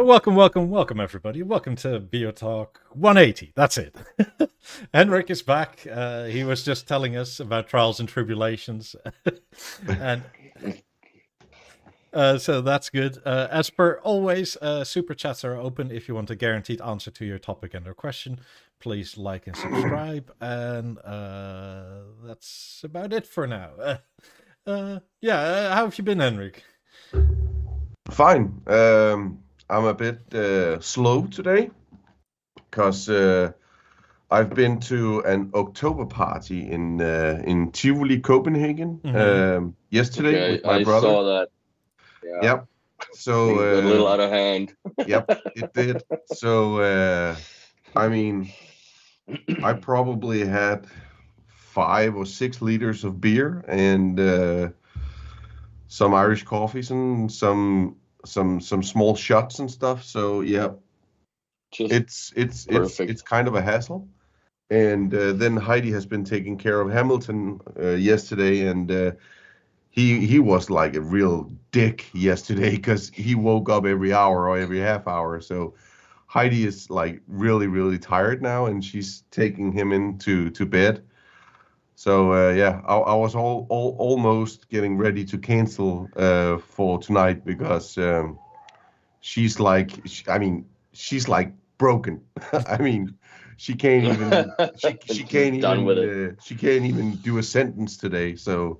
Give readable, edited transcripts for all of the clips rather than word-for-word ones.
welcome, everybody. Welcome to BeoTalk 180. That's it. Henrik is back. He was just telling us about trials and tribulations. And so that's good. As per always, super chats are open. If you want a guaranteed answer to your topic and or question, please like and subscribe. And that's about it for now. How have you been, Henrik? Fine. I'm a bit slow today because I've been to an October party in Tivoli, Copenhagen yesterday with my brother. I saw that. Yeah. Yep. So got a little out of hand. Yep, it did. So I mean, I probably had 5 or 6 liters of beer and some Irish coffees and some small shots and stuff. So yeah, it's kind of a hassle. And then Heidi has been taking care of Hamilton yesterday, and he was like a real dick yesterday because he woke up every hour or every half hour. So Heidi is like really tired now, and she's taking him into bed. So I was almost getting ready to cancel for tonight because she's like broken. I mean, she can't even she can't even do a sentence today. So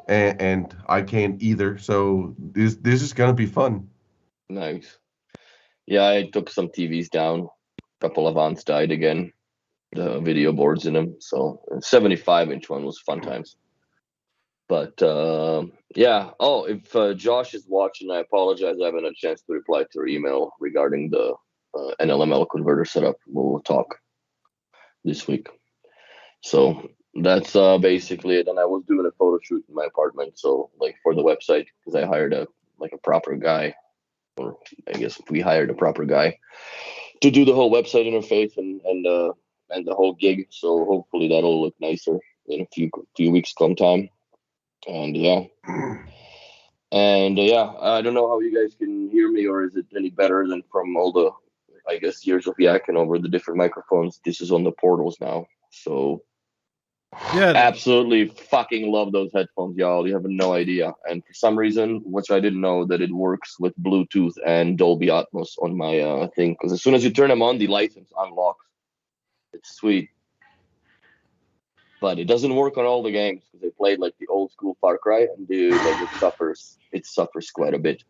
and I can't either. So this is gonna be fun. Nice. Yeah, I took some TVs down. A couple of aunts died again. The video boards in them. So 75-inch one was fun times. But yeah. Oh, if Josh is watching, I apologize. I haven't had a chance to reply to your email regarding the NLML converter setup. We'll talk this week. So that's basically it. And I was doing a photo shoot in my apartment, so like for the website, because I hired a proper guy, or I guess we hired a proper guy to do the whole website interface and the whole gig. So hopefully that'll look nicer in a few weeks come time. And yeah. I don't know how you guys can hear me, or is it any better than from all the, I guess, years of yakking over the different microphones. This is on the portals now. So yeah, absolutely fucking love those headphones, y'all. You have no idea. And for some reason, which I didn't know, that it works with Bluetooth and Dolby Atmos on my thing. Because as soon as you turn them on, the license unlocks. It's sweet. But it doesn't work on all the games because they played like the old school Far Cry, and dude, like it suffers quite a bit.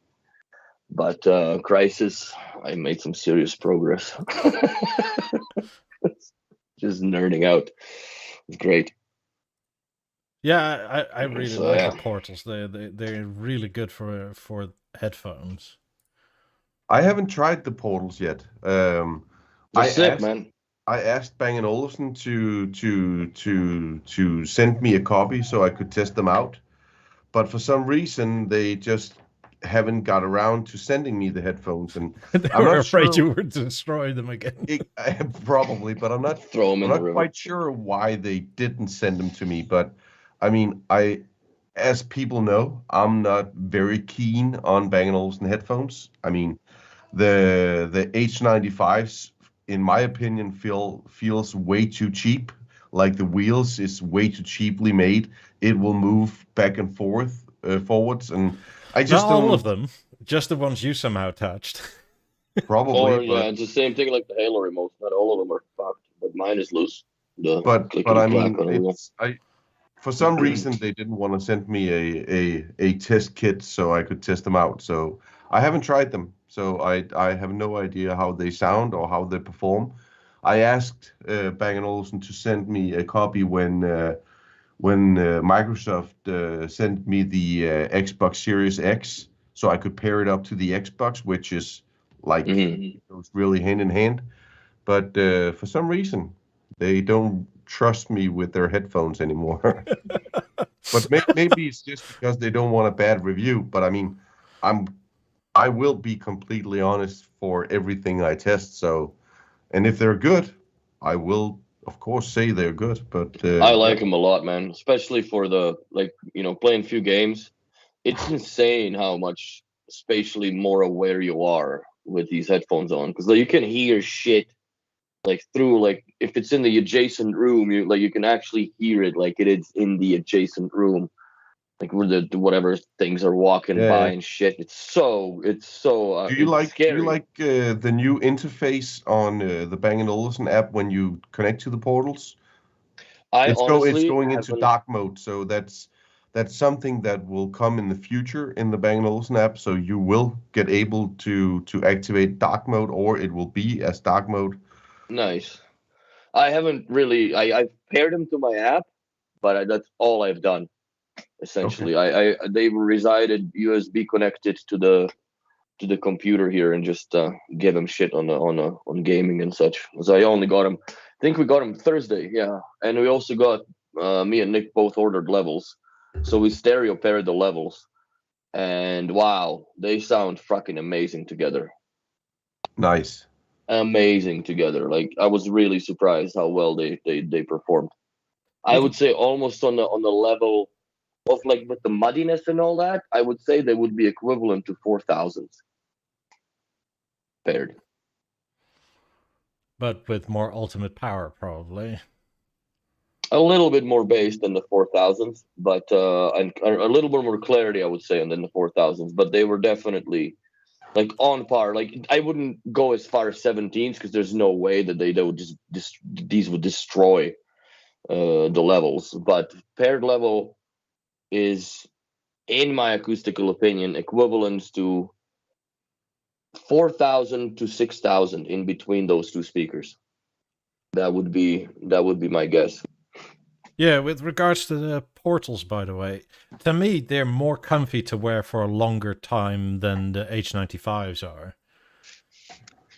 But Crisis, I made some serious progress. Just nerding out. It's great. Yeah, I really like the portals. They're really good for headphones. I haven't tried the portals yet. I asked Bang & Olufsen to send me a copy so I could test them out, but for some reason they just haven't got around to sending me the headphones, and I'm not afraid you would destroy them again. Probably, but I'm not quite sure why they didn't send them to me. But I mean, as people know, I'm not very keen on Bang & Olufsen headphones. I mean, the H95s, in my opinion, feels way too cheap. Like the wheels is way too cheaply made. It will move back and forwards, and I just not all of them, just the ones you somehow attached. Probably. Yeah, it's the same thing like the Halo remotes. Not all of them are fucked, but mine is loose. But I mean, for some reason they didn't want to send me a test kit so I could test them out. So I haven't tried them. So I have no idea how they sound or how they perform. I asked Bang & Olufsen to send me a copy when Microsoft sent me the Xbox Series X, so I could pair it up to the Xbox, which is like goes really hand in hand. But for some reason, they don't trust me with their headphones anymore. But maybe it's just because they don't want a bad review. But I mean, I will be completely honest for everything I test. So, and if they're good, I will, of course, say they're good. But I like them a lot, man. Especially for the playing few games. It's insane how much spatially more aware you are with these headphones on, because like, you can hear shit like through, like if it's in the adjacent room, you can actually hear it like it is in the adjacent room, like where the whatever things are walking by Yeah. and shit. It's so Do you it's like scary. the new interface on the Bang & Olufsen app when you connect to the portals? I It's honestly going into haven't. dark mode, so that's something that will come in the future in the Bang & Olufsen app. So you will get able to activate dark mode, or it will be as dark mode. Nice. I haven't really. I've paired them to my app, but that's all I've done essentially. They resided USB connected to the computer here and just give him shit on gaming and such. So I only got him. I think we got him Thursday, yeah, and we also got me and Nick both ordered levels, so we stereo paired the levels, and wow, they sound fucking amazing together. Nice. Amazing together. Like I was really surprised how well they performed. I would say almost on the level of like with the muddiness and all that. I would say they would be equivalent to 4000s paired. But with more ultimate power, probably. A little bit more bass than the 4000s, but and a little bit more clarity, I would say, than the 4000s. But they were definitely like on par. Like I wouldn't go as far as 17s because there's no way that they would just these would destroy the levels. But paired level is, in my acoustical opinion, equivalent to 4000 to 6000 in between those two speakers. That would be my guess. Yeah, with regards to the portals, by the way, to me, they're more comfy to wear for a longer time than the H95s are.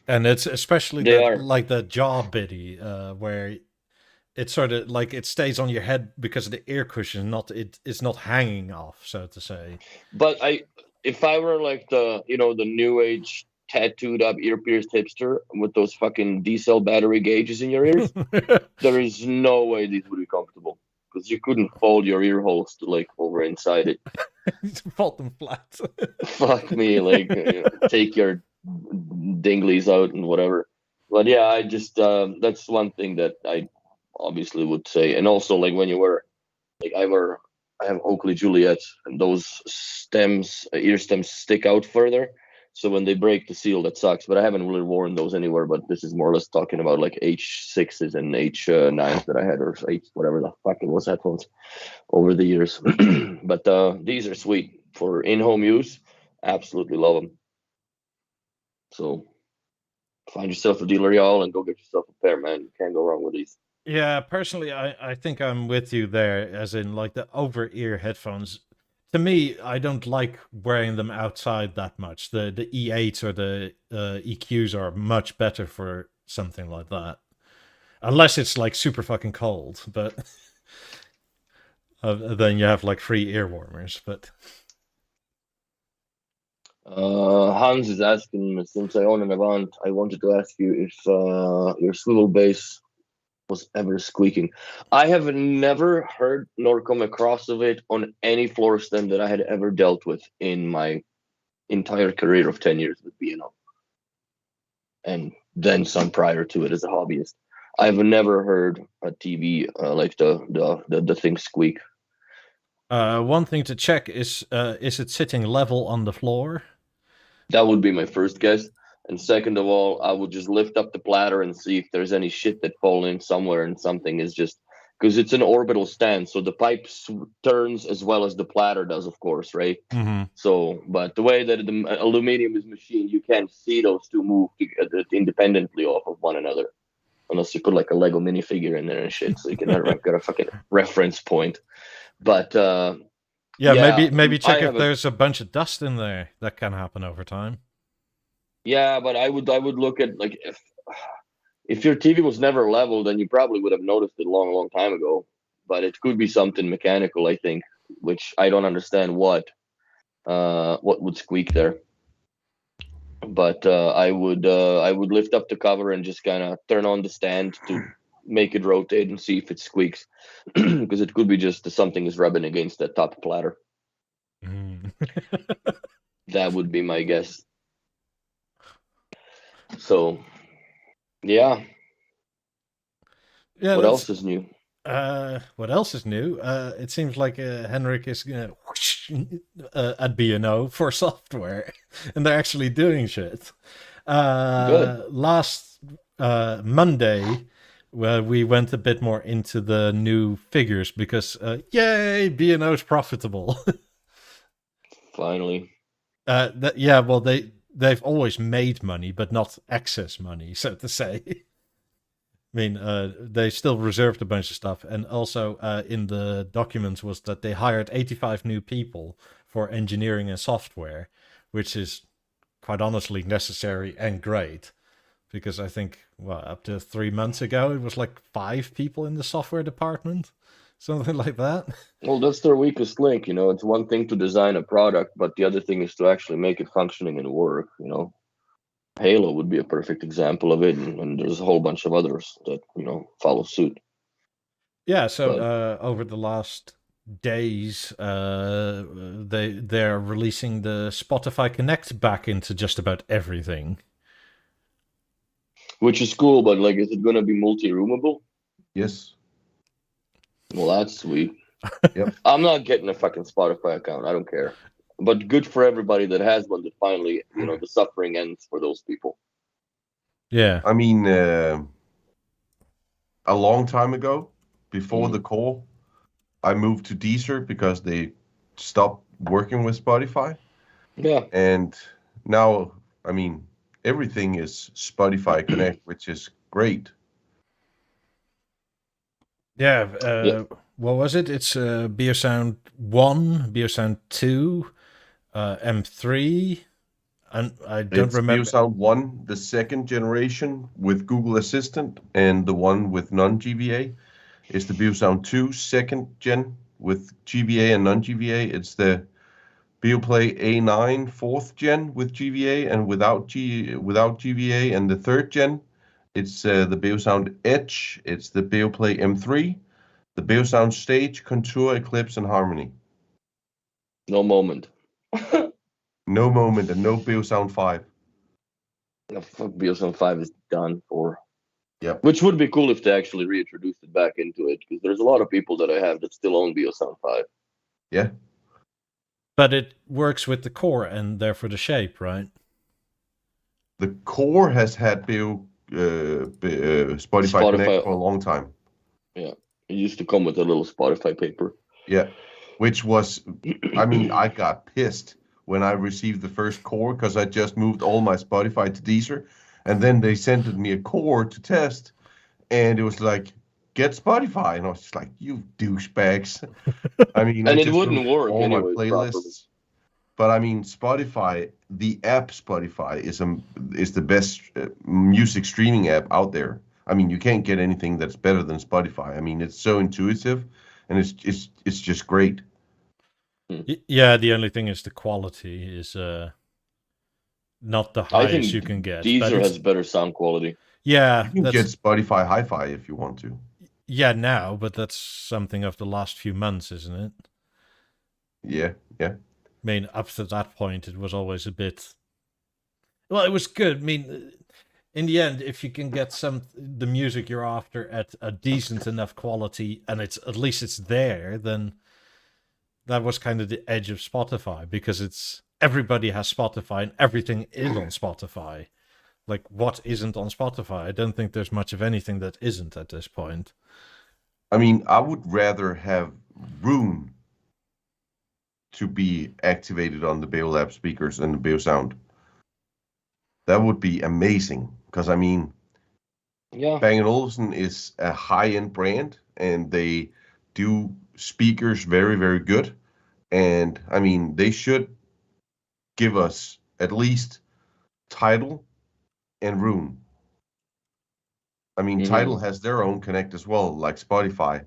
And it's especially like the jaw bitty, where it's sort of like it stays on your head because of the ear cushion, it's not hanging off, so to say. But if I were like the new age tattooed up ear pierced hipster with those fucking D-cell battery gauges in your ears, there is no way these would be comfortable because you couldn't fold your ear holes to like over inside it. Fold them flat. Fuck me, like take your dinglies out and whatever. But yeah, I just that's one thing that I obviously would say. And also like when you wear, like I have Oakley Juliets, and those stems, ear stems stick out further. So when they break the seal, that sucks. But I haven't really worn those anywhere. But this is more or less talking about like H6s and H9s that I had, or H whatever the fuck it was, headphones over the years. But these are sweet for in-home use. Absolutely love them. So find yourself a dealer, y'all, and go get yourself a pair, man. You can't go wrong with these. Yeah, personally, I think I'm with you there, as in like the over-ear headphones. To me, I don't like wearing them outside that much. The E8s or the EQs are much better for something like that. Unless it's like super fucking cold, but then you have like free ear warmers, but... Hans is asking, since I own an Avant, I wanted to ask you if your swivel bass was ever squeaking. I have never heard nor come across of it on any floor stem that I had ever dealt with in my entire career of 10 years with B&O. And then some prior to it as a hobbyist. I've never heard a TV like the thing squeak. One thing to check is it sitting level on the floor? That would be my first guess. And second of all, I would just lift up the platter and see if there's any shit that fall in somewhere and something is just, because it's an orbital stand. So the pipe turns as well as the platter does, of course, right? Mm-hmm. So, but the way that the aluminum is machined, you can't see those two move independently off of one another. Unless you put like a Lego minifigure in there and shit. So you can have a fucking reference point. But yeah, maybe check if there's a bunch of dust in there. That can happen over time. Yeah, but I would look at like if your TV was never level, then you probably would have noticed it a long time ago. But it could be something mechanical, I think, which I don't understand what would squeak there. But I would lift up the cover and just kind of turn on the stand to make it rotate and see if it squeaks, because it could be just something is rubbing against that top platter. That would be my guess. So, yeah. Yeah, What that's else is new? what else is new? It seems like Henrik is at B&O for software, and they're actually doing shit. Good. Last Monday, well, we went a bit more into the new figures because, yay, B&O is profitable. Finally. Yeah, well, they've always made money, but not excess money, so to say. I mean, they still reserved a bunch of stuff, and also in the documents was that they hired 85 new people for engineering and software, which is quite honestly necessary and great. Because I think, well, up to 3 months ago, it was like 5 people in the software department, something like that. Well, that's their weakest link. It's one thing to design a product, but the other thing is to actually make it functioning and work. Halo would be a perfect example of it, and there's a whole bunch of others that follow suit. Yeah, so But over the last days, they're releasing the Spotify Connect back into just about everything. which is cool, but like, is it going to be multi-roomable? Yes. Well, that's sweet. Yep. I'm not getting a fucking Spotify account. I don't care. But good for everybody that has one. That finally, the suffering ends for those people. Yeah. I mean, a long time ago, before the call, I moved to Deezer because they stopped working with Spotify. Yeah. And now, I mean, everything is Spotify Connect, which is great. Yeah. What was it? It's Beosound 1, Beosound 2, M3, and I don't It's remember. Beosound 1, the second generation with Google Assistant, and the one with non-GVA is the Beosound 2, second gen with GVA and non-GVA. It's the BeoPlay A9, fourth gen with GVA and without GVA, and the third gen, it's the Beosound Edge, it's the BeoPlay M3, the Beosound Stage, Contour, Eclipse, and Harmony. No moment. No moment, and no Beosound 5. The fuck, Beosound 5 is done for. Yep. Which would be cool if they actually reintroduced it back into it, because there's a lot of people that I have that still own Beosound 5. Yeah. But it works with the core and therefore the shape, right? The core has had Spotify Connect for a long time. Yeah. It used to come with a little Spotify paper. Yeah. Which was, I mean, I got pissed when I received the first core because I just moved all my Spotify to Deezer. And then they sent me a core to test. And it was like, get Spotify. And I was just like, you douchebags. I mean, And I it just wouldn't work all my anyway playlists. properly. But I mean, Spotify, the app Spotify is the best music streaming app out there. I mean, you can't get anything that's better than Spotify. I mean, it's so intuitive, and it's just great. Yeah, the only thing is the quality is not the highest you can get. Deezer has better sound quality. Yeah, you can get Spotify Hi-Fi if you want to. Yeah, now, but that's something of the last few months, isn't it? Yeah. I mean, up to that point, it was always a bit. Well, it was good. I mean, in the end, if you can get the music you're after at a decent enough quality, and at least it's there, then that was kind of the edge of Spotify, because everybody has Spotify and everything is on Spotify. Like, what isn't on Spotify? I don't think there's much of anything that isn't at this point. I mean, I would rather have Room to be activated on the BeoLab speakers and the Beosound. That would be amazing, because I mean, yeah, Bang & Olufsen is a high-end brand, and they do speakers very, very good. And I mean, they should give us at least Tidal and Room. I mean, Tidal has their own Connect as well, like Spotify.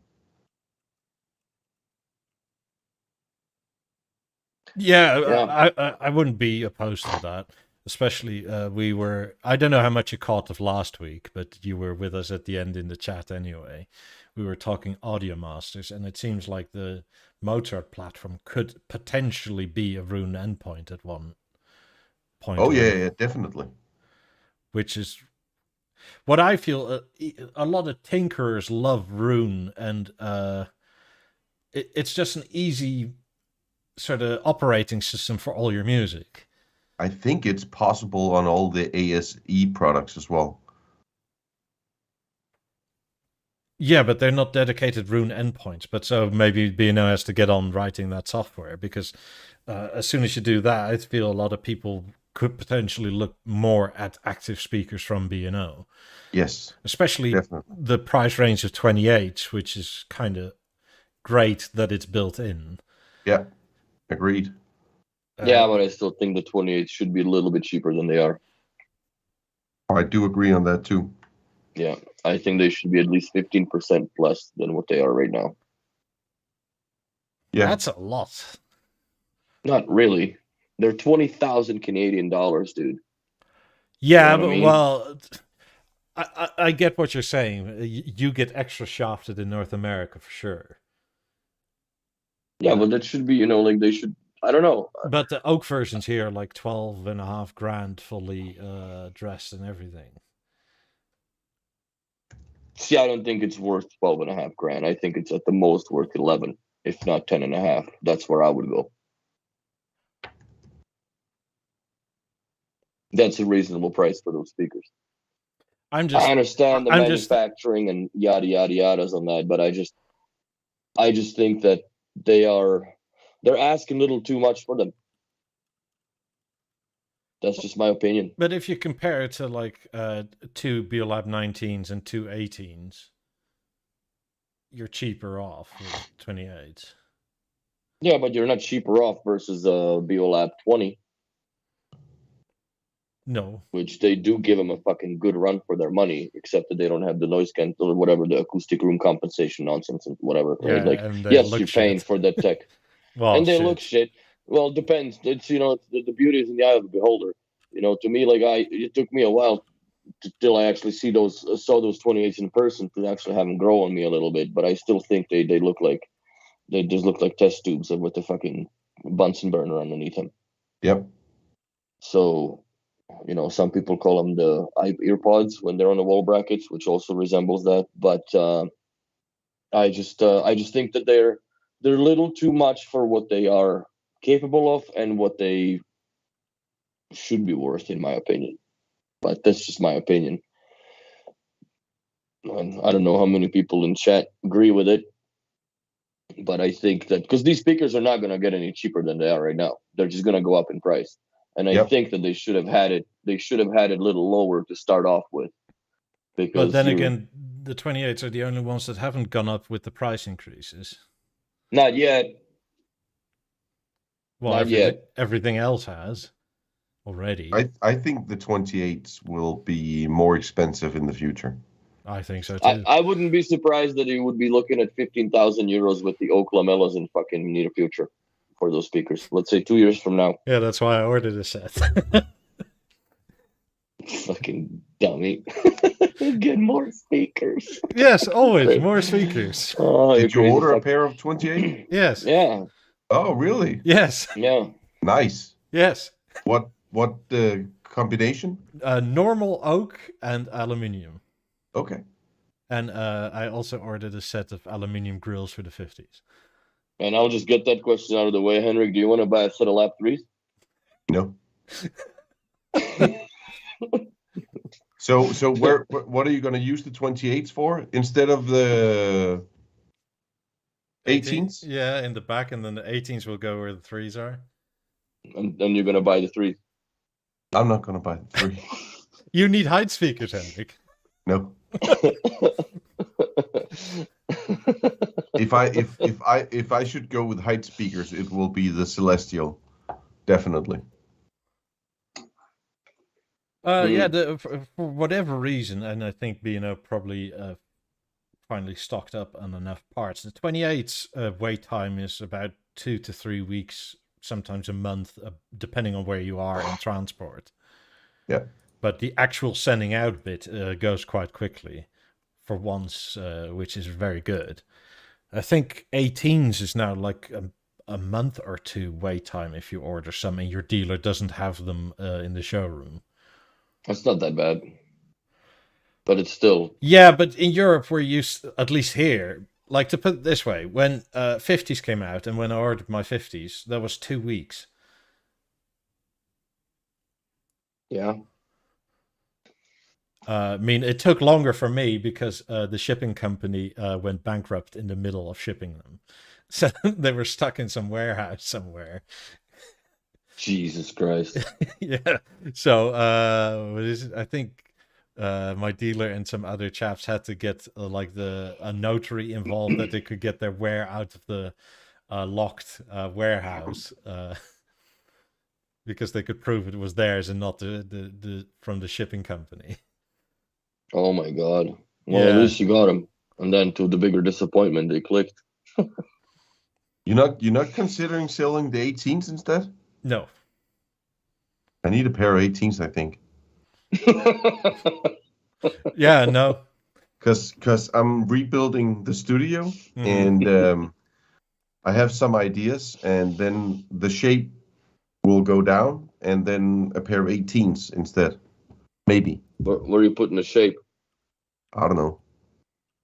Yeah. I wouldn't be opposed to that. Especially, I don't know how much you caught of last week, but you were with us at the end in the chat anyway. We were talking audio masters, and it seems like the Mozart platform could potentially be a Roon endpoint at one point. Oh, yeah, definitely. which is what I feel. A lot of tinkerers love Roon, and it's just an easy sort of operating system for all your music. I think it's possible on all the ASE products as well. Yeah, but they're not dedicated Roon endpoints. But so maybe B&O has to get on writing that software, because as soon as you do that, I feel a lot of people could potentially look more at active speakers from B&O. Yes, Especially definitely. the price range of 28, which is kind of great that it's built in. Yeah, agreed. Yeah, but I still think the 28 should be a little bit cheaper than they are. I do agree on that too. Yeah, I think they should be at least 15% less than what they are right now. Yeah, That's a lot. Not really. They're 20,000 Canadian dollars, dude. Yeah, You know what but I mean? well, I get what you're saying. You get extra shafted in North America for sure. Yeah, but that should be, like they should. I don't know. But the oak versions here are like 12.5 grand fully dressed and everything. See, I don't think it's worth 12.5 grand. I think it's at the most worth 11, if not 10.5. That's where I would go. That's a reasonable price for those speakers. I understand the manufacturing and yada yada yadas on that, but I just think that they're asking a little too much for them. That's just my opinion. But if you compare it to like two BLI 19s and two 18s, you're cheaper off with 28. Yeah, but you're not cheaper off versus a BeoLab 20. No. Which they do give them a fucking good run for their money, except that they don't have the noise cancel or whatever, the acoustic room compensation nonsense and whatever. Yeah, right? Like, and yes, you're paying for that tech. Well, and they look shit. Well, it depends. It's the beauty is in the eye of the beholder. To me, like it took me a while till I actually saw those 28s in person to actually have them grow on me a little bit. But I still think they just look like test tubes with the fucking Bunsen burner underneath them. Yep. So, some people call them the earpods when they're on the wall brackets, which also resembles that. But I just think that they're a little too much for what they are capable of and what they should be worth, in my opinion. But that's just my opinion. And I don't know how many people in chat agree with it, but I think that because these speakers are not going to get any cheaper than they are right now, they're just going to go up in price. And I think that they should have had it a little lower to start off with. Because but then again, the 28s are the only ones that haven't gone up with the price increases. Not yet. Well, everything else has already. I think the 28s will be more expensive in the future. I think so too. I wouldn't be surprised that he would be looking at 15,000 euros with the oak lamellas in fucking near future for those speakers. Let's say 2 years from now. Yeah, that's why I ordered a set. Fucking dummy. Get more speakers. Yes, always more speakers. Oh, did you order a pair of 28? Yes. Yeah. Oh, really? Yes. Yeah. Nice. Yes. What combination? Normal oak and aluminium. Okay. And I also ordered a set of aluminium grills for the 50s. And I'll just get that question out of the way, Henrik. Do you want to buy a set of lap 3s? No. So what are you going to use the 28s for instead of the 18s? Yeah, in the back, and then the 18s will go where the 3s are. And then you're going to buy the 3s. I'm not going to buy the 3. You need height speakers, Henrik. No. If I should go with height speakers, it will be the Celestial, definitely. Yeah, for whatever reason, and I think B&O probably finally stocked up on enough parts. The 28's wait time is about 2 to 3 weeks, sometimes a month, depending on where you are in transport. Yeah. But the actual sending out bit goes quite quickly for once, which is very good. I think 18s is now like a month or two wait time if you order some and your dealer doesn't have them in the showroom. It's not that bad, but it's still. Yeah, but in Europe we're used, at least here, like to put it this way, when 50s came out and when I ordered my 50s, that was 2 weeks. Yeah. I mean, it took longer for me because the shipping company went bankrupt in the middle of shipping them. So they were stuck in some warehouse somewhere. Jesus Christ. Yeah. So what is it? I think my dealer and some other chaps had to get like a notary involved that they could get their ware out of the locked warehouse because they could prove it was theirs and not the from the shipping company. Oh my God. Well, at Yeah. least you got them. And then to the bigger disappointment, they clicked. You're not considering selling the 18s instead? No. I need a pair of 18s, I think. Yeah, no. Because I'm rebuilding the studio and I have some ideas, and then the shape will go down, and then a pair of 18s instead. Maybe. Where are you putting the shape? I don't know.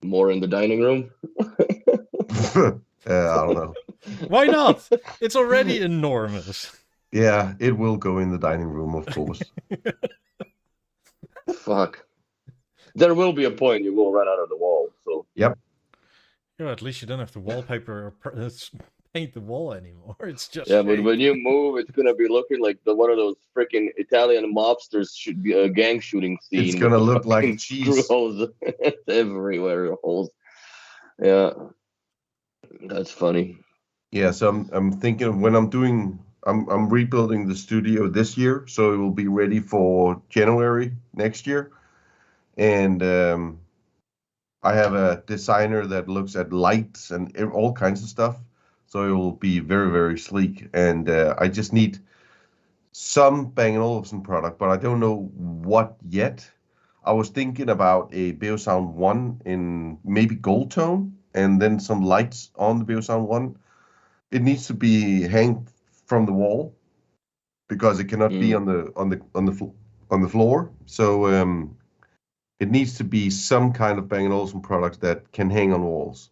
More in the dining room? I don't know. Why not? It's already enormous. Yeah, it will go in the dining room, of course. Fuck. There will be a point you will run out of the wall. So. Yep. Yeah, at least you don't have to wallpaper or paint the wall anymore. It's just Yeah, but shape. when you move, it's gonna be looking like one of those freaking Italian mobsters should be a gang shooting scene. It's gonna with look like fucking cheese. screw holes everywhere. Holes. Yeah, that's funny. Yeah, so I'm thinking when I'm rebuilding the studio this year, so it will be ready for January next year. And I have a designer that looks at lights and all kinds of stuff, so it will be very, very sleek. And I just need some Bang & Olufsen product, but I don't know what yet. I was thinking about a Beosound 1 in maybe gold tone, and then some lights on the Beosound 1. It needs to be hanged from the wall because it cannot be on the floor. So it needs to be some kind of Bang & Olufsen product that can hang on walls.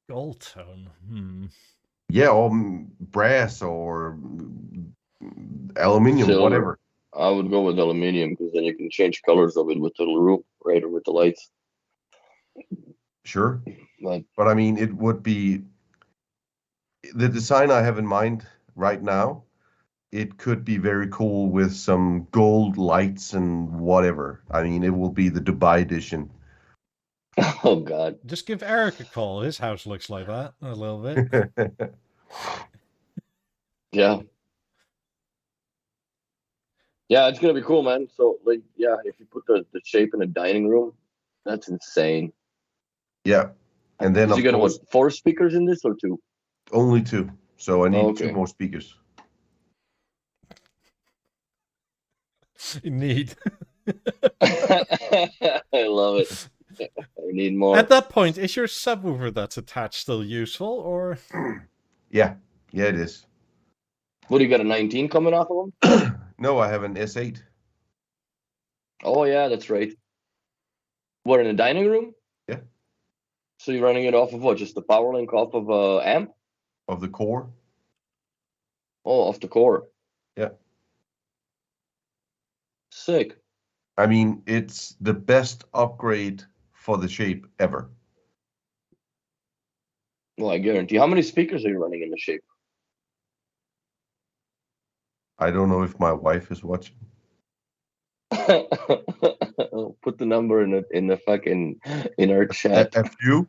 Gold tone. Yeah, or brass or aluminium, Silver. whatever. I would go with aluminium because then you can change colors of it with the roof, right, or with the lights. Sure. But I mean, it would be the design I have in mind right now. It could be very cool with some gold lights and whatever. I mean, it will be the Dubai edition. oh God. Just give Eric a call. His house looks like that a little bit. Yeah. Yeah, it's gonna be cool, man. So like, yeah, if you put the shape in a dining room, that's insane. Yeah. And then you got what, 4 speakers in this or 2? Only 2. So I need 2 more speakers. You need. I love it. I need more. At that point, is your subwoofer that's attached still useful, or? Yeah, it is. What do you got, a 19 coming off of them? No, I have an S8. Oh yeah, that's right. What, in the dining room? Yeah. So you're running it off of what? Just the power link off of amp? Of the core. Oh, off the core. Yeah. Sick. I mean, it's the best upgrade for the shape ever. Well, I guarantee. How many speakers are you running in the shape? I don't know if my wife is watching. Put the number in our chat. A few.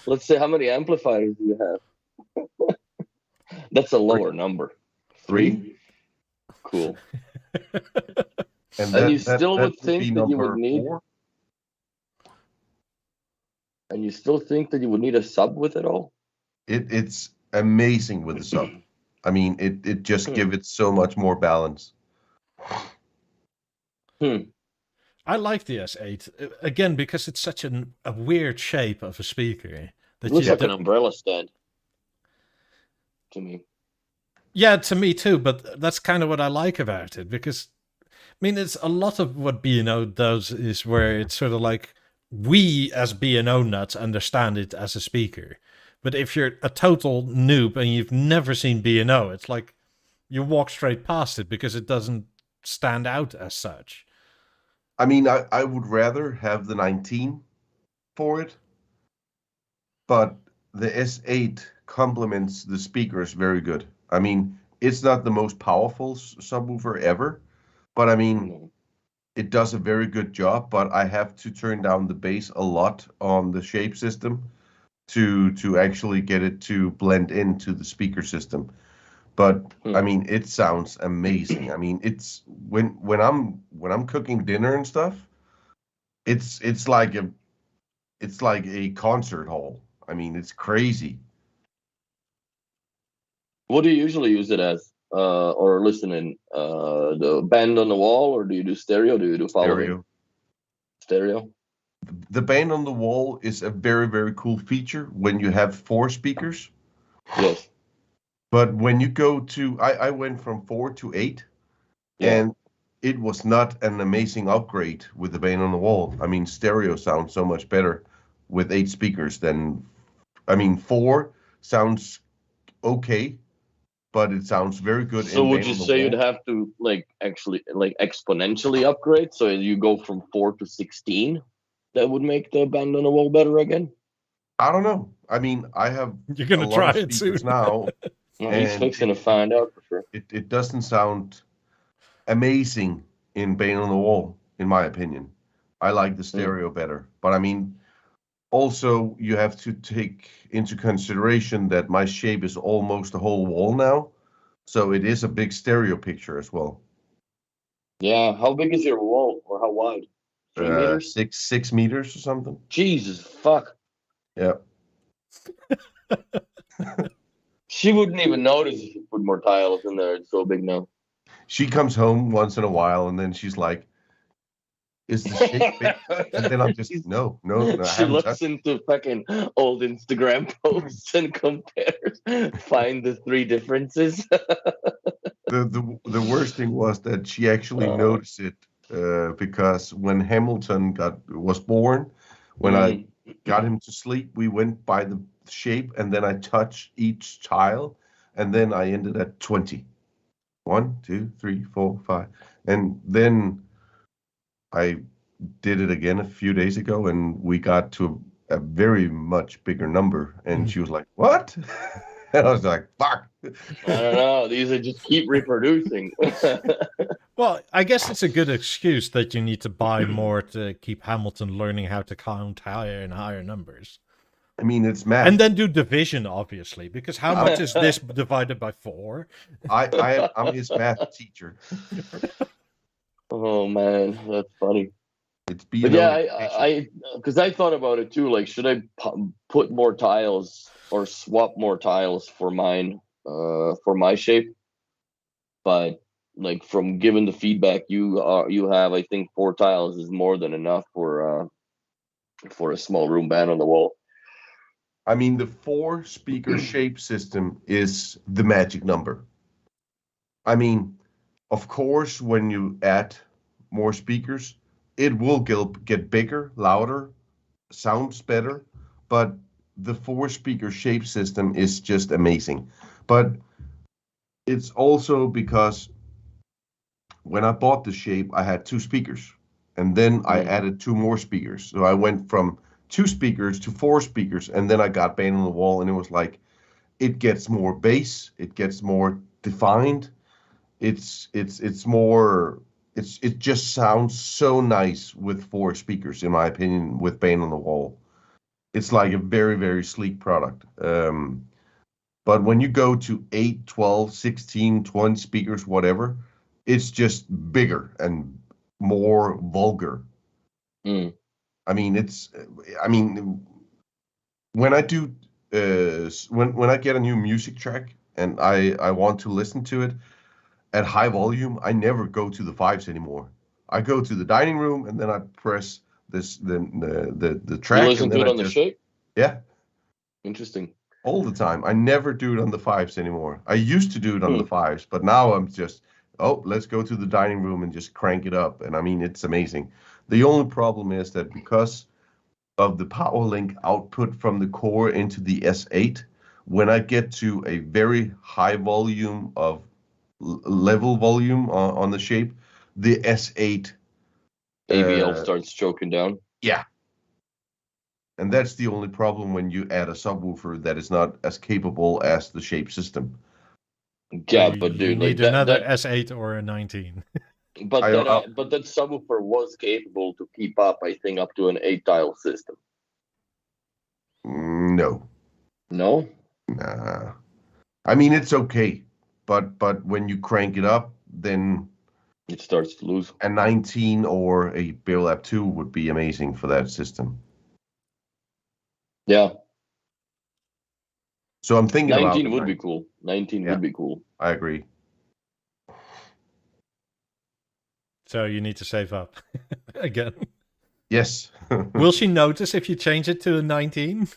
Let's say, how many amplifiers do you have? That's a lower number. 3? Cool. And you still would think that you would need 4. And you still think that you would need a sub with it all? It's amazing with the sub. I mean, it just gives it so much more balance. I like the S8 again because it's such a weird shape of a speaker. It looks like an umbrella stand to me. Yeah, to me too, but that's kind of what I like about it, because I mean, it's a lot of what B&O does is where it's sort of like we as B&O nuts understand it as a speaker. But if you're a total noob and you've never seen B&O, it's like you walk straight past it because it doesn't stand out as such. I mean, I would rather have the 19 for it, but the S8 complements the speakers very good. I mean, it's not the most powerful subwoofer ever, but I mean, it does a very good job. But I have to turn down the bass a lot on the shape system to actually get it to blend into the speaker system. But I mean, it sounds amazing. I mean, it's when I'm cooking dinner and stuff, it's like a concert hall. I mean, it's crazy. What do you usually use it as? Or listen in the band on the wall, or do you do stereo? Do you do following? Stereo. The band on the wall is a very, very cool feature when you have 4 speakers. Yes. But when you go to, I went from 4 to 8, and it was not an amazing upgrade with the band on the wall. I mean, stereo sounds so much better with 8 speakers than, I mean, 4 sounds okay, but it sounds very good. So would you say you'd have to actually exponentially upgrade? So you go from 4 to 16? That would make the band on the wall better again? I don't know. I mean, I have You're gonna try it soon now. Well, he's fixing to find out for sure. It doesn't sound amazing in Bane on the Wall, in my opinion. I like the stereo better. But I mean, also you have to take into consideration that my shape is almost a whole wall now. So it is a big stereo picture as well. Yeah, how big is your wall, or how wide? 3 meters? 6 meters or something. Jesus fuck. Yeah. She wouldn't even notice if you put more tiles in there. It's so big now. She comes home once in a while and then she's like, is the shape big? And then I'm just, no. She looks into fucking old Instagram posts and compares, find the 3 differences. The worst thing was that she actually noticed it because when Hamilton was born, when I got him to sleep, we went by the shape and then I touched each tile and then I ended at 20. 1, 2, 3, 4, 5. And then I did it again a few days ago and we got to a very much bigger number. And she was like, what? And I was like, fuck. I don't know. These are just keep reproducing. Well, I guess it's a good excuse that you need to buy more to keep Hamilton learning how to count higher and higher numbers. I mean, it's math. And then do division, obviously, because how much is this divided by 4? I'm his math teacher. Oh, man. That's funny. It's but yeah, because I thought about it too. Like, should I put more tiles or swap more tiles for mine, for my shape? But like, from given the feedback you have, I think 4 tiles is more than enough for a small room band on the wall. I mean, the 4 speaker shape system is the magic number. I mean, of course, when you add more speakers, it will get bigger, louder, sounds better, but the 4 speaker shape system is just amazing. But it's also because when I bought the shape, I had 2 speakers, and then I added 2 more speakers. So I went from 2 speakers to 4 speakers, and then I got Bane on the Wall, and it was like, it gets more bass, it gets more defined, it just sounds so nice with 4 speakers, in my opinion, with Bane on the Wall. It's like a very, very sleek product. But when you go to 8, 12, 16, 20 speakers, whatever, it's just bigger and more vulgar. I mean, when I do, when I get a new music track and I want to listen to it at high volume, I never go to the 5s anymore. I go to the dining room and then I press the track. You listen to it on the shape? Yeah. Interesting. All the time. I never do it on the 5s anymore. I used to do it on the 5s, but now I'm just, let's go to the dining room and just crank it up. And I mean, it's amazing. The only problem is that because of the power link output from the core into the S8, when I get to a very high volume of level volume on the shape, the S8 AVL starts choking down. Yeah. And that's the only problem when you add a subwoofer that is not as capable as the shape system. Yeah, So but you dude, like need another that S8 or a 19. but that subwoofer was capable to keep up, I think, up to an 8-dial system. No. No? Nah. I mean, it's okay, but when you crank it up, then It starts to lose. a 19 or a BLI 2 would be amazing for that system. Yeah. So I'm thinking 19 about would be cool. 19 would be cool. I agree. So you need to save up again. Yes. Will she notice if you change it to a 19?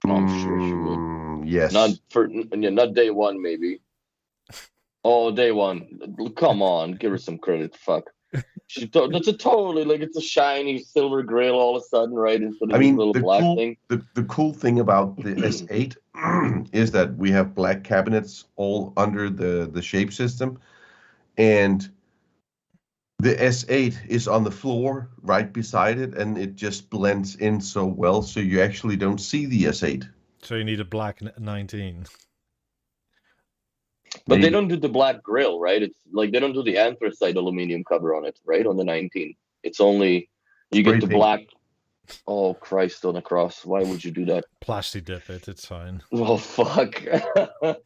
I'm sure she would. Yes. Not day one, maybe. Oh, day one. Come on, give her some credit. Fuck. That's a totally, like, it's a shiny silver grill all of a sudden, right? Instead of this little black thing. The cool thing about the S8 is that we have black cabinets all under the shape system, and the S8 is on the floor right beside it, and it just blends in so well, so you actually don't see the S8. So you need a black 19. But Maybe. they don't do the black grill, right? It's like they don't do the anthracite aluminum cover on it, right? On the 19. It's only you Spray get the paint. black. Oh, Christ on the cross. Why would you do that? Plasti dip it, it's fine. Oh, fuck.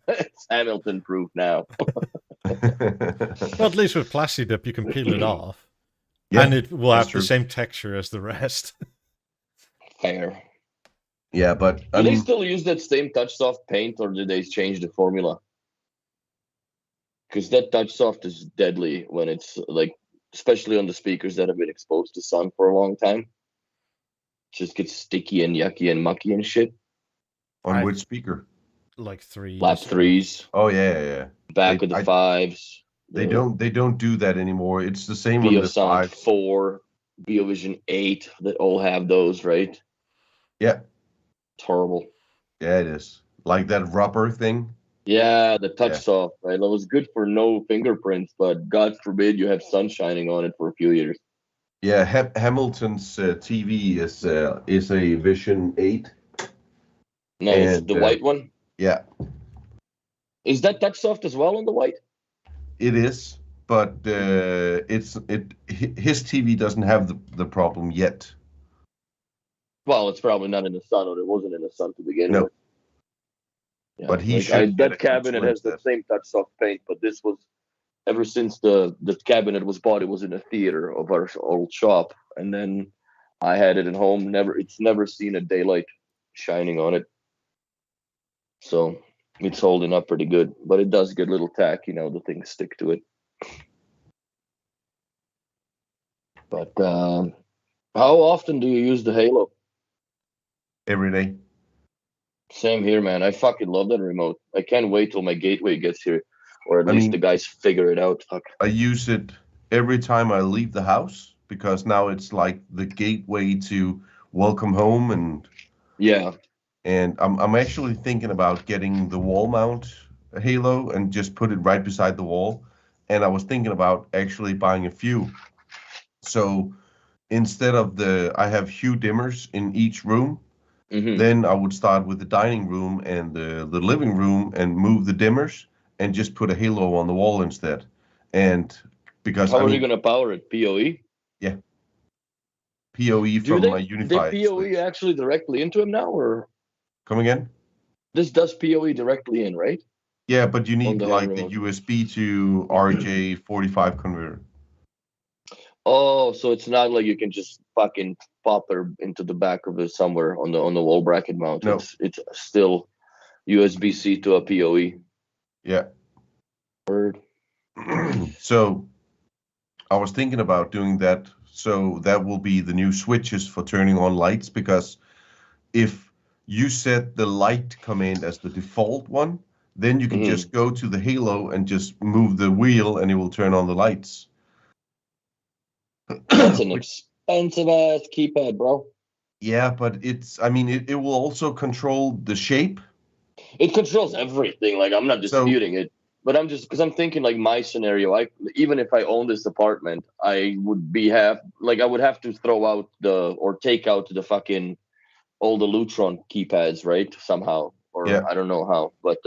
It's Hamilton proof now. Well, at least with plasti dip, you can peel it off. Yeah, and it will have true. the same texture as the rest. Fair. Yeah, but Do they still use that same touch soft paint, or did they change the formula? Because that touch soft is deadly when it's like, especially on the speakers that have been exposed to sun for a long time. Just gets sticky and yucky and mucky and shit. on which speaker? Like 3. Lap 3s. Oh yeah. Back of the 5s. They don't do that anymore. It's the same on the BeoSound 5. 4, BeoVision 8, that all have those, right? Yeah. It's horrible. Yeah, it is. Like that rubber thing. Yeah, the touch soft, right? It was good for no fingerprints, but God forbid you have sun shining on it for a few years. Yeah, Hamilton's TV is a Vision 8. No, it's the white one. Yeah. Is that touch soft as well on the white? It is, but his TV doesn't have the problem yet. Well, it's probably not in the sun, or it wasn't in the sun to begin with. Yeah, but he should. That cabinet has the same touch soft paint, but this was ever since the cabinet was bought. It was in a theater of our old shop, and then I had it at home. It's never seen a daylight shining on it, so it's holding up pretty good. But it does get a little tack, the things stick to it. But how often do you use the Halo? Every day. Same here, man. I fucking love that remote. I can't wait till my gateway gets here, or at least the guys figure it out. Fuck. I use it every time I leave the house, because now it's like the gateway to welcome home, and I'm actually thinking about getting the wall mount Halo and just put it right beside the wall. And I was thinking about actually buying a few. So instead of I have hue dimmers in each room. Mm-hmm. Then I would start with the dining room and the living room and move the dimmers and just put a Halo on the wall instead. And because how are you going to power it? PoE? Yeah. PoE from my Unified. Did PoE actually directly into him now, or? Come again? This does PoE directly in, right? Yeah, but you need the USB to RJ45 converter. Oh, so it's not like you can just fucking pop her into the back of it somewhere on the wall bracket mount. No. It's still USB-C to a PoE. Yeah. Word. So I was thinking about doing that. So that will be the new switches for turning on lights, because if you set the light command as the default one, then you can just go to the halo and just move the wheel and it will turn on the lights. That's an expensive ass keypad, bro. Yeah, but it will also control the shape. It controls everything. Like, I'm not disputing it, but I'm just, because I'm thinking like my scenario. Even if I own this apartment, I would I would have to throw out or take out the fucking all the Lutron keypads, right? Somehow, or Yeah. I don't know how, but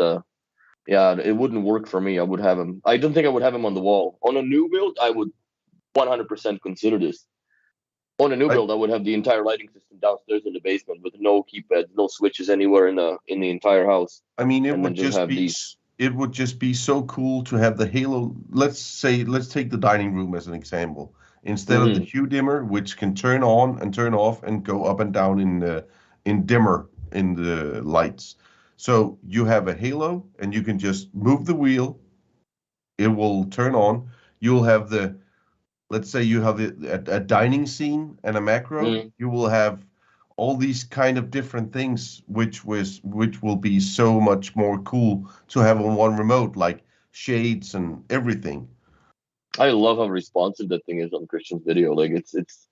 yeah, it wouldn't work for me. I would have them. I don't think I would have them on the wall. On a new build, I would 100% consider this. On a new build, I would have the entire lighting system downstairs in the basement with no keypads, no switches anywhere in the entire house. I mean, it would just be so cool to have the halo. Let's take the dining room as an example. Instead of the hue dimmer, which can turn on and turn off and go up and down in dimmer in the lights. So you have a halo and you can just move the wheel. It will turn on. You'll have let's say you have a dining scene and a macro. You will have all these kind of different things, which will be so much more cool to have on one remote, like shades and everything. I love how responsive that thing is on Christian's video. Like, it's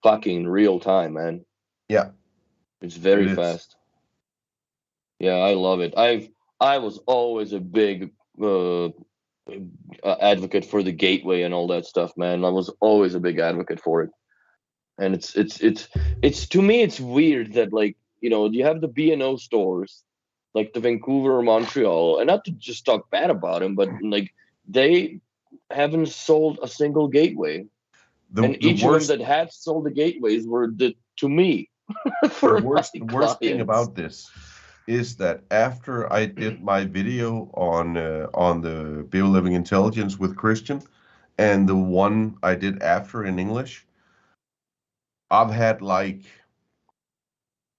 fucking real time, man. Yeah, it's very fast. Yeah, I love it. I was always a big advocate for the gateway and all that stuff, man. I was always a big advocate for it. And it's to me, it's weird that, like, you have the B&O stores, like the Vancouver or Montreal, and not to just talk bad about them, but like they haven't sold a single gateway. Each of them that had sold the gateways were to me. The worst thing about this is that after I did my video on the BeoTalk Living Intelligence with Christian, and the one I did after in English, I've had like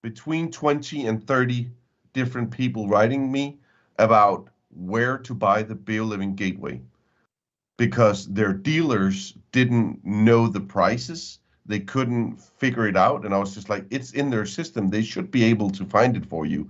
between 20 and 30 different people writing me about where to buy the BeoTalk Living Gateway, because their dealers didn't know the prices. They couldn't figure it out. And I was just like, it's in their system. They should be able to find it for you.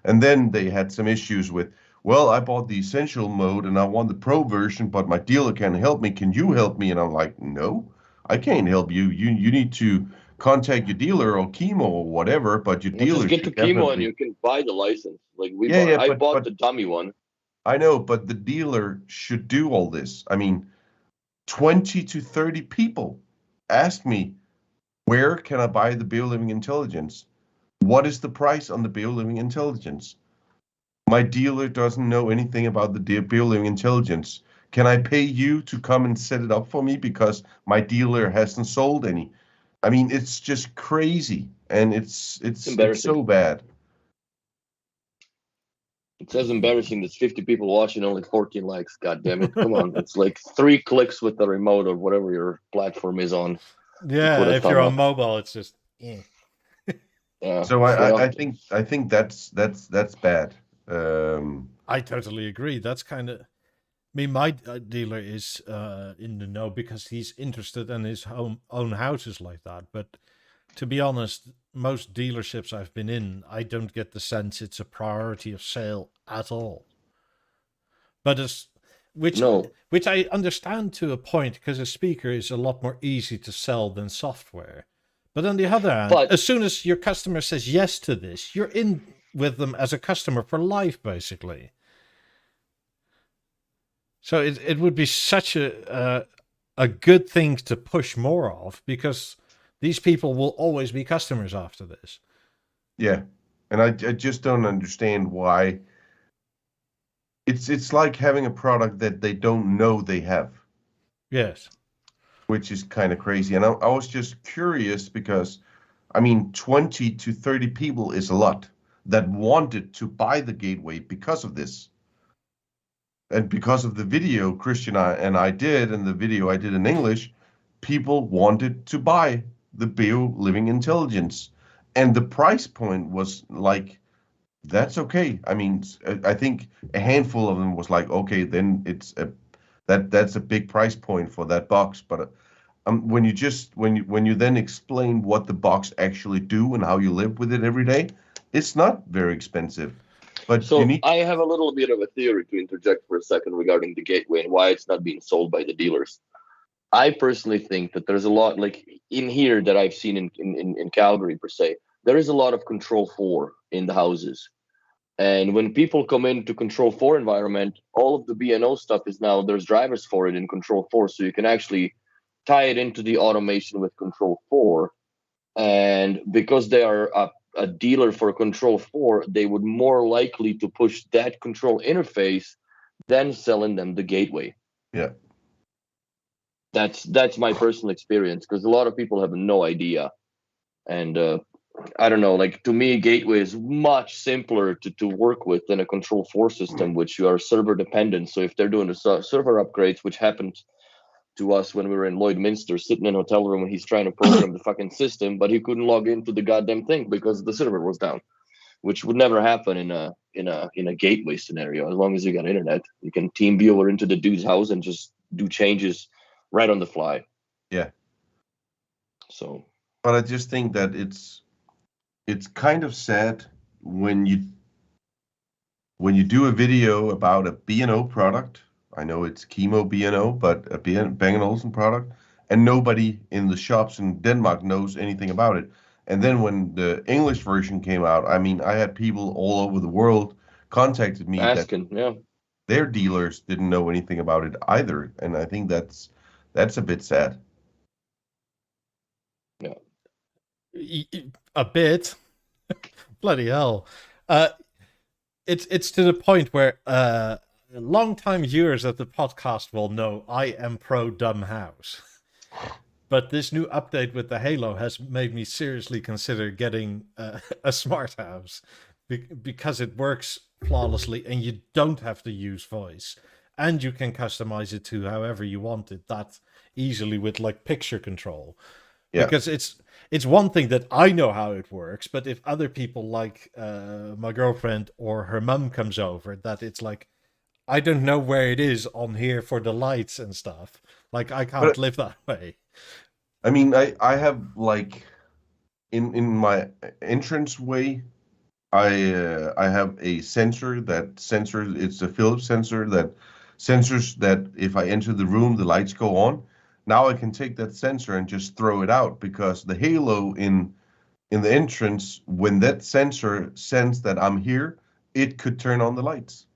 And then they had some issues with, well, I bought the essential mode and I want the pro version, but my dealer can't help me. Can you help me? And I'm like, no, I can't help you. You need to contact your dealer or Chemo or whatever, but your dealer just get to Chemo and you can buy the license. Like I bought the dummy one. I know, but the dealer should do all this. I mean, 20 to 30 people asked me, where can I buy the BeoTalk Living Intelligence? What is the price on the BeoTalk Living Intelligence? My dealer doesn't know anything about the BeoTalk Living Intelligence. Can I pay you to come and set it up for me because my dealer hasn't sold any? I mean, it's just crazy, and it's so bad. It says embarrassing. There's 50 people watching, only 14 likes. God damn it! Come on, it's like 3 clicks with the remote or whatever your platform is on. Yeah, if you're on mobile, it's just. Yeah. So I think that's bad. I totally agree. That's kind of. I mean, my dealer is in the know because he's interested in his own houses like that. But to be honest, most dealerships I've been in, I don't get the sense it's a priority of sale at all. But which I understand to a point, because a speaker is a lot more easy to sell than software. But on the other hand, as soon as your customer says yes to this, you're in with them as a customer for life, basically. So it would be such a good thing to push more of, because these people will always be customers after this. Yeah, and I just don't understand why. It's like having a product that they don't know they have. Yes. Which is kind of crazy. And I was just curious because, I mean, 20 to 30 people is a lot that wanted to buy the gateway because of this. And because of the video Christian and I did, and the video I did in English, people wanted to buy the BeoTalk Living Intelligence. And the price point was like, that's okay. I mean, I think a handful of them was like, okay, then that's a big price point for that box. But when you then explain what the box actually do and how you live with it every day, It's not very expensive, but So you need. I have a little bit of a theory to interject for a second regarding the gateway and why it's not being sold by the dealers. I personally think that there's a lot, like in here that I've seen in Calgary per se, there is a lot of Control 4 in the houses. And when people come into Control 4 environment, all of the B&O stuff is now, there's drivers for it in Control 4. So you can actually tie it into the automation with Control 4. And because they are a dealer for Control 4, they would more likely to push that control interface than selling them the gateway. Yeah. That's my personal experience, because a lot of people have no idea. And I don't know, like to me, gateway is much simpler to work with than a Control 4 system, which you are server dependent. So if they're doing the server upgrades, which happened to us when we were in Lloydminster, sitting in a hotel room, and he's trying to program the fucking system, but he couldn't log into the goddamn thing because the server was down, which would never happen in a gateway scenario. As long as you got internet, you can team viewer into the dude's house and just do changes right on the fly. Yeah. So, but I just think that it's kind of sad when you do a video about a B&O product. I know it's Chemo B&O, but a Bang & Olufsen product, and nobody in the shops in Denmark knows anything about it. And then when the English version came out, I mean, I had people all over the world contacted me asking, that their dealers didn't know anything about it either, and I think that's a bit sad. Yeah, a bit. Bloody hell. It's to the point where long-time viewers of the podcast will know I am pro dumb house. But this new update with the Halo has made me seriously consider getting a smart house because it works flawlessly and you don't have to use voice. And you can customize it to however you want it that easily with like picture control. Yeah. Because it's one thing that I know how it works, but if other people like my girlfriend or her mum comes over, that it's like, I don't know where it is on here for the lights and stuff. Like, I can't live that way. I mean, I have like in my entrance way, I have a sensor that sensors. It's a Philips sensor that sensors that if I enter the room, the lights go on. Now I can take that sensor and just throw it out because the Halo in the entrance, when that sensor senses that I'm here, it could turn on the lights.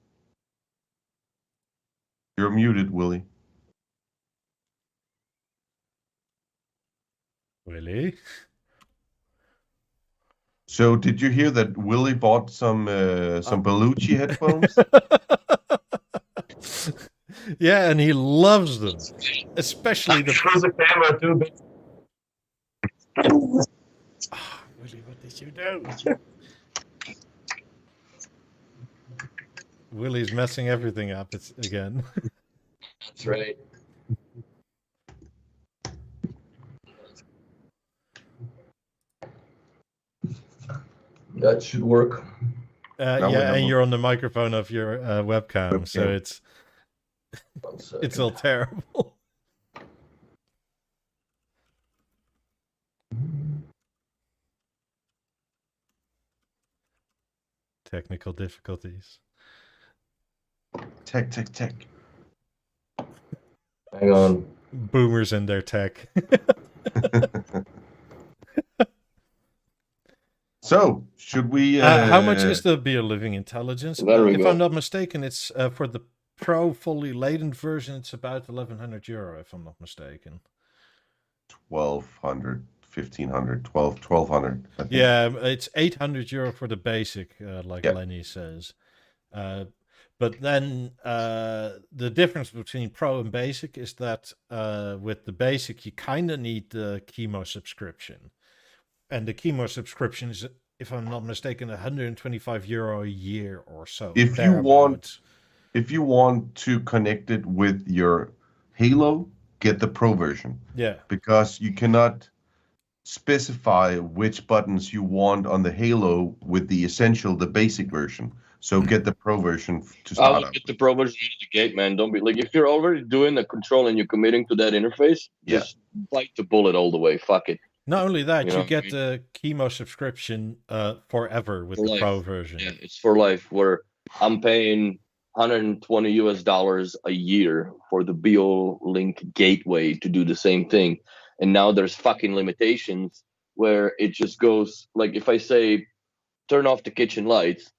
You're muted, Willie. Willie? So did you hear that Willie bought some Bellucci headphones? Yeah, and he loves them, especially the camera too. Oh, Willie, what did you do? Willie's messing everything up again. That's right. That should work. Yeah, and you're on the microphone of your webcam, so it's all terrible. Technical difficulties. Tech. Hang on. Boomers and their tech. So, should we... how much is the BeoLiving Intelligence? If I'm not mistaken, it's for the Pro fully laden version, it's about €1,100, if I'm not mistaken. 1,200, 1,500, 1,200. Yeah, it's €800 for the basic, like Lenny says. But then the difference between Pro and Basic is that with the Basic, you kind of need the Chemo subscription. And the Chemo subscription is, if I'm not mistaken, €125 a year or so. If you want to connect it with your Halo, get the Pro version. Yeah. Because you cannot specify which buttons you want on the Halo with the basic version. So get the Pro version to start. I'll get the Pro version out of the gate, man. Don't be like, if you're already doing the control and you're committing to that interface, just bite the bullet all the way. Fuck it. Not only that, You you know what I get mean? the chemo subscription forever with For the Pro life. version. Yeah, it's for life. Where I'm paying $120 a year for the BeoLink gateway to do the same thing, and now there's fucking limitations where it just goes like if I say turn off the kitchen lights,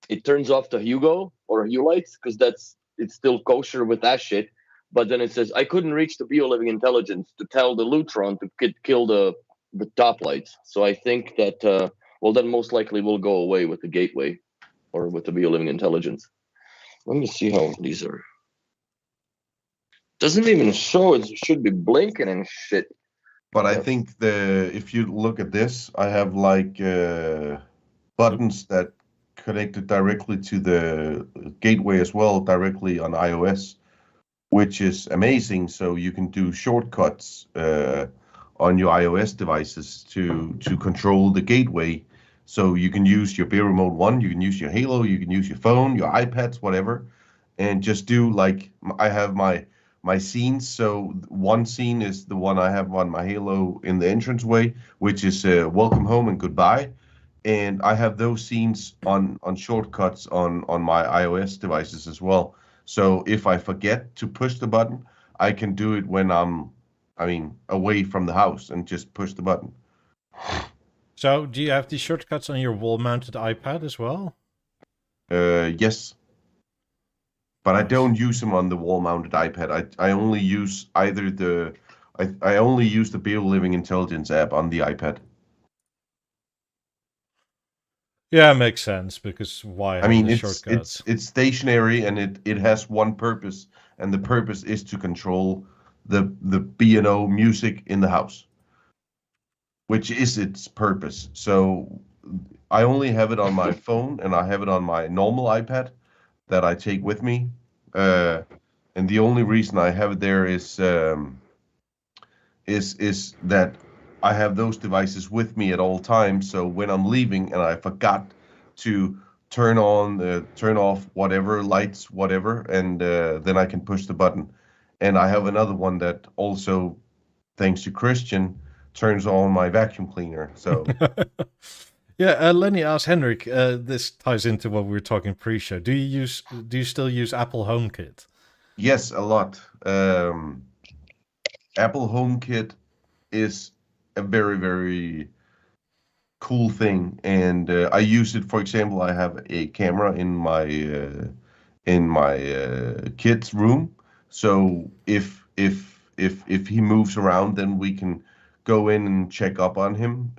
it turns off the Hugo or Hue lights because it's still kosher with that shit. But then it says I couldn't reach the Bio Living Intelligence to tell the Lutron to kill the top lights. So I think that well, then most likely will go away with the gateway or with the Bio Living Intelligence. Let me see how these are. Doesn't even show it should be blinking and shit. But I Yes. think if you look at this, I have like buttons that connected directly to the gateway as well, directly on iOS, which is amazing. So you can do shortcuts on your iOS devices to control the gateway. So you can use your Beer Remote 1, you can use your Halo, you can use your phone, your iPads, whatever, and just do like I have my scenes. So one scene is the one I have on my Halo in the entranceway, which is welcome home and goodbye. And I have those scenes on shortcuts on my iOS devices as well. So if I forget to push the button, I can do it when away from the house and just push the button. So, do you have these shortcuts on your wall-mounted iPad as well? Yes, but I Nice. don't use them on the wall-mounted iPad. I only use I only use the BeoLiving Living Intelligence app on the iPad. Yeah, makes sense, because why I have mean, the shortcuts? it's stationary and it has one purpose, and the purpose is to control the B&O music in the house, which is its purpose. So I only have it on my phone and I have it on my normal iPad that I take with me. And the only reason I have it there is that I have those devices with me at all times. So when I'm leaving and I forgot to turn off whatever lights, whatever, and then I can push the button. And I have another one that also, thanks to Christian, turns on my vacuum cleaner. So Yeah, Lenny asked Henrik. This ties into what we were talking pre-show. Do you still use Apple HomeKit? yes, a lot. Apple HomeKit is a very, very cool thing, and I use it. For example, I have a camera in my kid's room, so if he moves around, then we can go in and check up on him.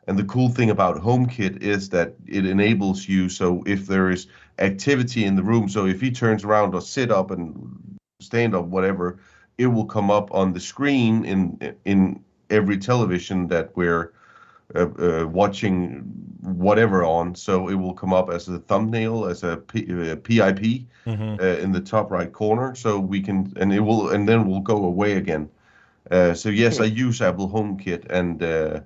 And the cool thing about HomeKit is that it enables you. So if there is activity in the room, so if he turns around or sit up and stand up, whatever, it will come up on the screen in every television that we're watching whatever on. So it will come up as a thumbnail, as a PIP Mm-hmm. in the top right corner. So we can, and it will, and then will go away again. So yes, I use Apple HomeKit, and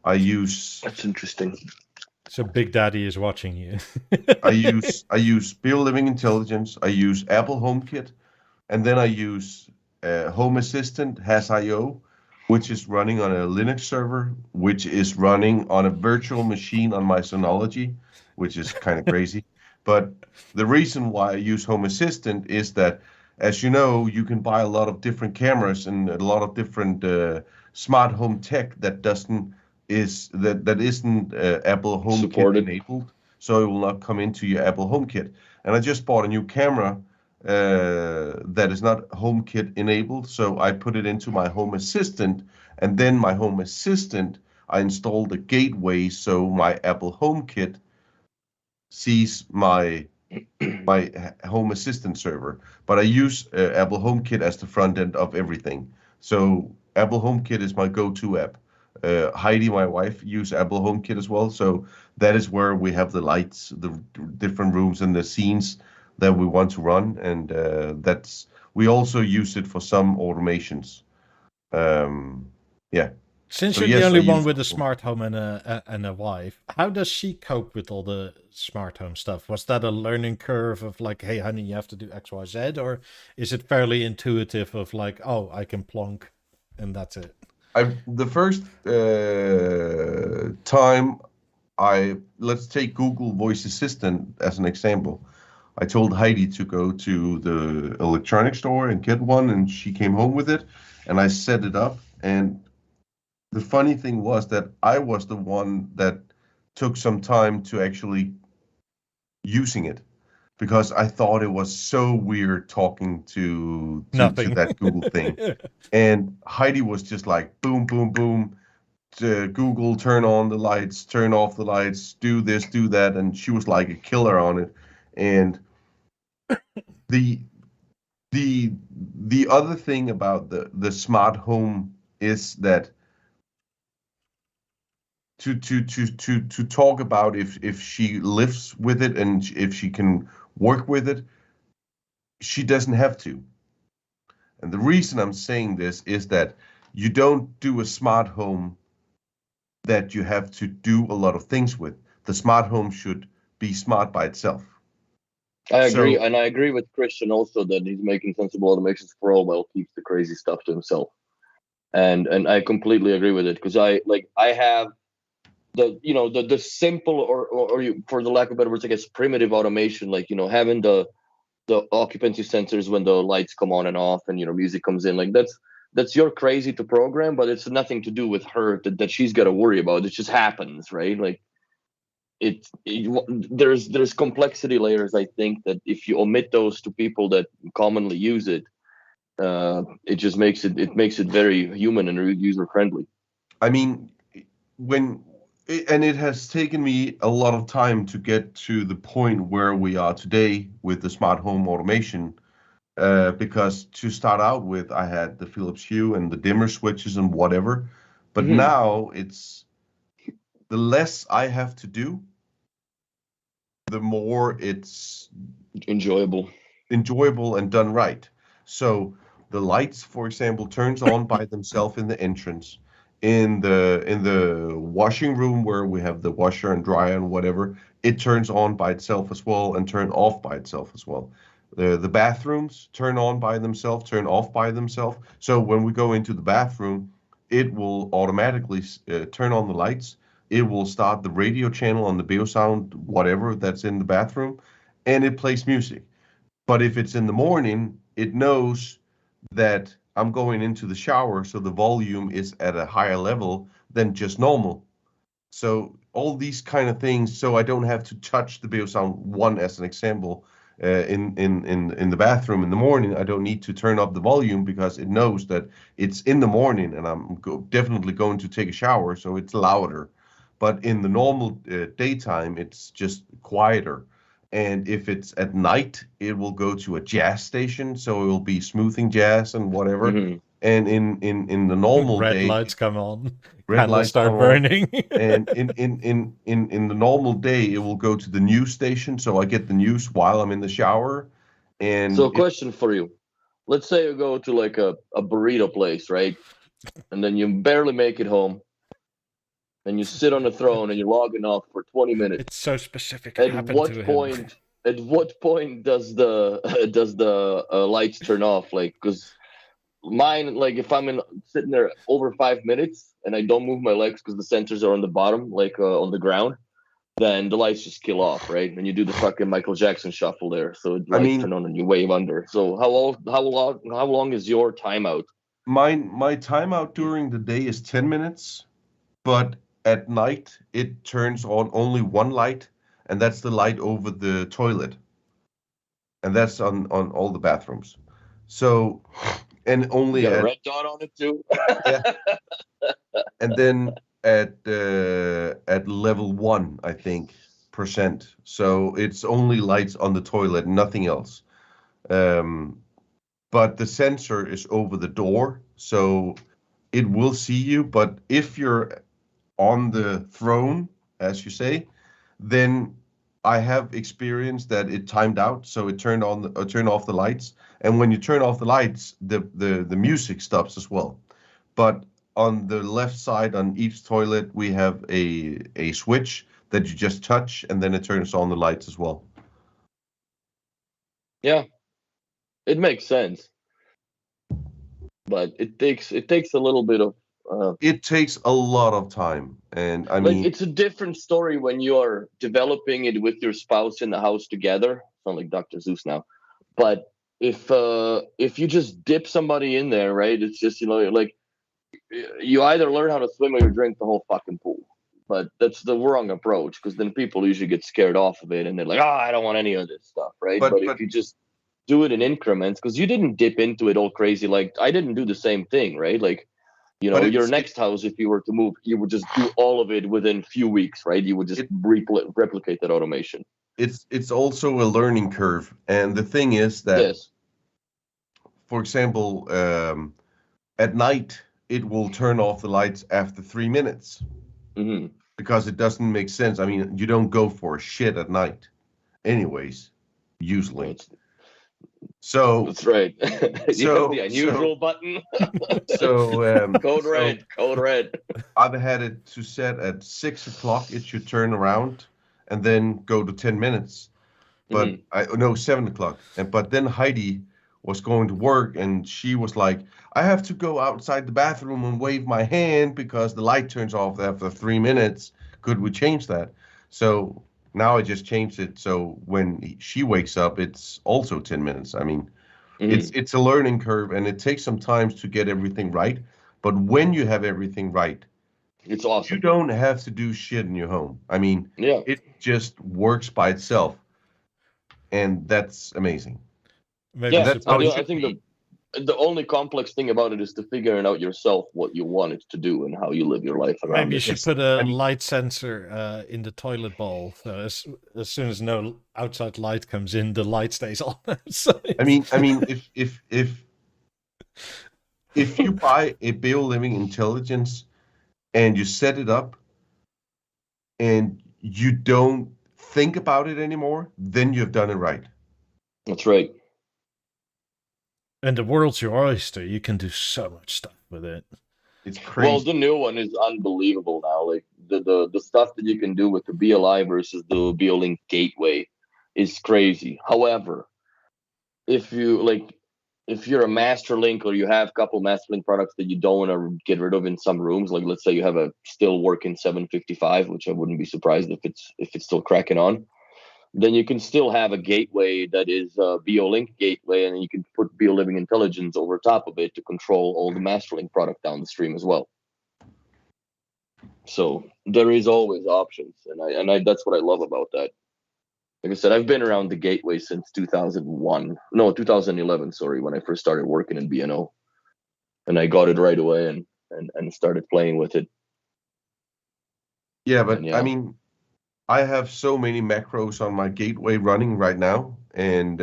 I use That's interesting. So Big Daddy is watching you. I use BeoLiving Living Intelligence. I use Apple HomeKit, and then I use Home Assistant has.io, which is running on a Linux server, which is running on a virtual machine on my Synology, which is kind of crazy. But the reason why I use Home Assistant is that, as you know, you can buy a lot of different cameras and a lot of different smart home tech that isn't Apple HomeKit Supported. enabled, so it will not come into your Apple HomeKit. And I just bought a new camera that is not HomeKit enabled, so I put it into my Home Assistant, and then my Home Assistant, I installed a gateway so my Apple HomeKit sees my Home Assistant server. But I use Apple HomeKit as the front end of everything. So Apple HomeKit is my go-to app. Heidi, my wife, use Apple HomeKit as well. So that is where we have the lights, the different rooms, and the scenes that we want to run. And we also use it for some automations. Yeah. Since So you're the yes, I only one use with a Apple. smart home and a wife, how does she cope with all the smart home stuff? Was that a learning curve of like, hey, honey, you have to do X, Y, Z, or is it fairly intuitive of like, oh, I can plonk, and that's it? The first time let's take Google Voice Assistant as an example. I told Heidi to go to the electronics store and get one, and she came home with it, and I set it up. And the funny thing was that I was the one that took some time to actually using it, because I thought it was so weird talking to Nothing. that Google thing. And Heidi was just like, boom, boom, boom. Google, turn on the lights, turn off the lights, do this, do that, and she was like a killer on it. And the the other thing about the smart home is that to talk about if she lives with it and if she can work with it, she doesn't have to. And the reason I'm saying this is that you don't do a smart home that you have to do a lot of things with. The smart home should be smart by itself. I agree, and I agree with Christian also that he's making sensible automations for all while keeps the crazy stuff to himself. And I completely agree with it, because I have the simple or you, for the lack of better words, I guess primitive automation, like having the occupancy sensors when the lights come on and off and music comes in, like that's your crazy to program, but it's nothing to do with her that she's got to worry about. It just happens, right? Like there's complexity layers. I think that if you omit those to people that commonly use it, it just makes it very human and user friendly. I mean, it has taken me a lot of time to get to the point where we are today with the smart home automation. Because to start out with, I had the Philips Hue and the dimmer switches and whatever. But now it's the less I have to do, the more it's enjoyable and done right. So the lights, for example, turns on by themselves in the entrance. In the washing room where we have the washer and dryer and whatever, it turns on by itself as well and turn off by itself as well. The bathrooms turn on by themselves, turn off by themselves. So when we go into the bathroom, it will automatically turn on the lights. It will start the radio channel on the Beosound, whatever that's in the bathroom, and it plays music. But if it's in the morning, it knows that I'm going into the shower, so the volume is at a higher level than just normal. So all these kind of things, so I don't have to touch the Beosound 1 as an example. In the bathroom in the morning, I don't need to turn up the volume because it knows that it's in the morning and I'm definitely going to take a shower, so it's louder. But in the normal daytime, it's just quieter. And if it's at night, it will go to a jazz station, so it will be smoothing jazz and whatever. And in the normal red day, lights come on, red candles lights start come burning. and in the normal day, it will go to the news station, so I get the news while I'm in the shower. And so, question for you: let's say you go to like a burrito place, right? And then you barely make it home, and you sit on the throne and you're logging off for 20 minutes. It's so specific. At what point? At what point does the lights turn off? Like, because mine, like, if I'm sitting there over 5 minutes and I don't move my legs because the sensors are on the bottom, like on the ground, then the lights just kill off, right? And you do the fucking Michael Jackson shuffle there, so the lights turn on and you wave under. So how long is your timeout? My timeout during the day is 10 minutes, but at night it turns on only one light, and that's the light over the toilet, and that's on all the bathrooms. So, and only you got a red dot on it too. Yeah. And then at level 1, I think, %. So it's only lights on the toilet, nothing else. But the sensor is over the door, so it will see you. But if you're on the throne, as you say, then I have experienced that it timed out, so it turned off the lights. And when you turn off the lights, the music stops as well. But on the left side on each toilet, we have a switch that you just touch, and then it turns on the lights as well. Yeah, it makes sense, but it takes a little bit of it takes a lot of time, and I like mean, it's a different story when you're developing it with your spouse in the house together. Sound like Dr. Zeus now, but if you just dip somebody in there, right? It's just like you either learn how to swim or you drink the whole fucking pool. But that's the wrong approach, because then people usually get scared off of it and they're like, oh, I don't want any of this stuff, right? but But if you just do it in increments, because you didn't dip into it all crazy. Like I didn't do the same thing, right? Like, but your next house, if you were to move, you would just do all of it within a few weeks, right? You would just replicate that automation. it's also a learning curve, and the thing is that, Yes. for example, at night it will turn off the lights after 3 minutes Hmm. because it doesn't make sense. I mean, you don't go for shit at night, anyways, usually. So That's right. You have so the unusual button. Code red. Code red. I've had it to set at 6 o'clock. It should turn around and then go to 10 minutes. But no, 7 o'clock. But then Heidi was going to work and she was like, I have to go outside the bathroom and wave my hand because the light turns off after 3 minutes. Could we change that? So now I just changed it. So when she wakes up, it's also 10 minutes. I mean, it's a learning curve and it takes some time to get everything right. But when you have everything right, it's awesome. you don't have to do shit in your home. I mean, Yeah. it just works by itself. And that's amazing. Maybe Yeah, that's how it I should think be. the only complex thing about it is to figuring out yourself what you want it to do and how you live your life around Maybe you it. should put a light sensor in the toilet bowl. So as soon as no outside light comes in, the light stays on. So I mean, if you buy a Beo Living Intelligence and you set it up and you don't think about it anymore, then you've done it right. That's right. and the world's your oyster. You can do so much stuff with it. It's crazy. Well, the new one is unbelievable now. Like the stuff that you can do with the BLI versus the BeoLink gateway is crazy. However, if you're a master link or you have a couple master link products that you don't want to get rid of in some rooms, like let's say you have a still working 755, which I wouldn't be surprised if it's still cracking on, then you can still have a gateway that is a BeoLink gateway, and you can put BeoLiving Intelligence over top of it to control all the Masterlink product down the stream as well. So there is always options, and I that's what I love about that. Like I said, I've been around the gateway since 2011, sorry, when I first started working in B&O, and I got it right away and started playing with it. Yeah, but I mean, I have so many macros on my gateway running right now, and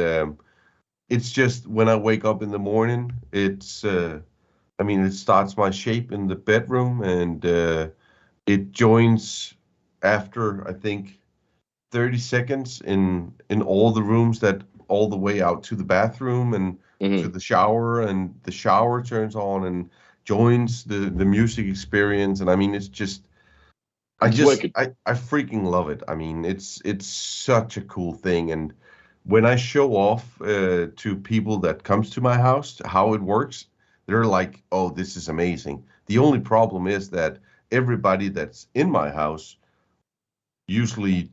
it's just when I wake up in the morning, it starts my shape in the bedroom, and it joins after, I think, 30 seconds in all the rooms, that all the way out to the bathroom and to the shower, and the shower turns on and joins the music experience. And I mean, it's just, I freaking love it. I mean, it's such a cool thing. And when I show off to people that comes to my house how it works, they're like, oh, this is amazing. The only problem is that everybody that's in my house usually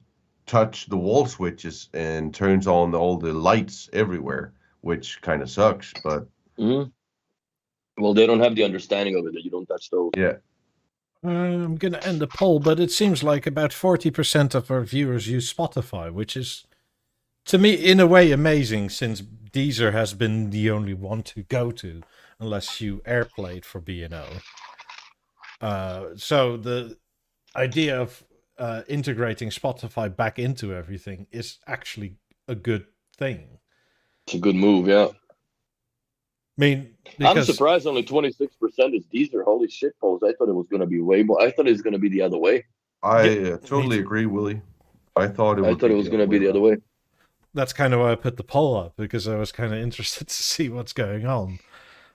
touch the wall switches and turns on all the lights everywhere, which kind of sucks, but well, they don't have the understanding of it that you don't touch those. Yeah. I'm going to end the poll, but it seems like about 40% of our viewers use Spotify, which is, to me, in a way, amazing, since Deezer has been the only one to go to, unless you AirPlayed for B&O. So the idea of integrating Spotify back into everything is actually a good thing. It's a good move, yeah. I mean, I'm surprised only 26% is Deezer. Holy shit, Paul. I thought it was going to be way more. I thought it was going to be the other way. I totally agree, Willie. I thought it was going to be the other way. That's kind of why I put the poll up, because I was kind of interested to see what's going on.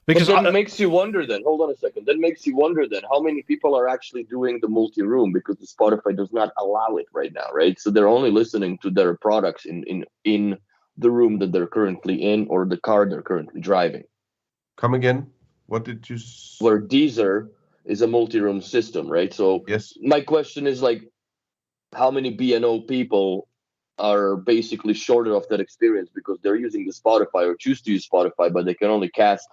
Because that makes you wonder then. Hold on a second. That makes you wonder then how many people are actually doing the multi-room, because the Spotify does not allow it right now, right? So they're only listening to their products in the room that they're currently in or the car they're currently driving. Come again? What did you... Where Deezer is a multi-room system, right? So Yes. my question is like, how many B&O people are basically shorted of that experience because they're using the Spotify or choose to use Spotify, but they can only cast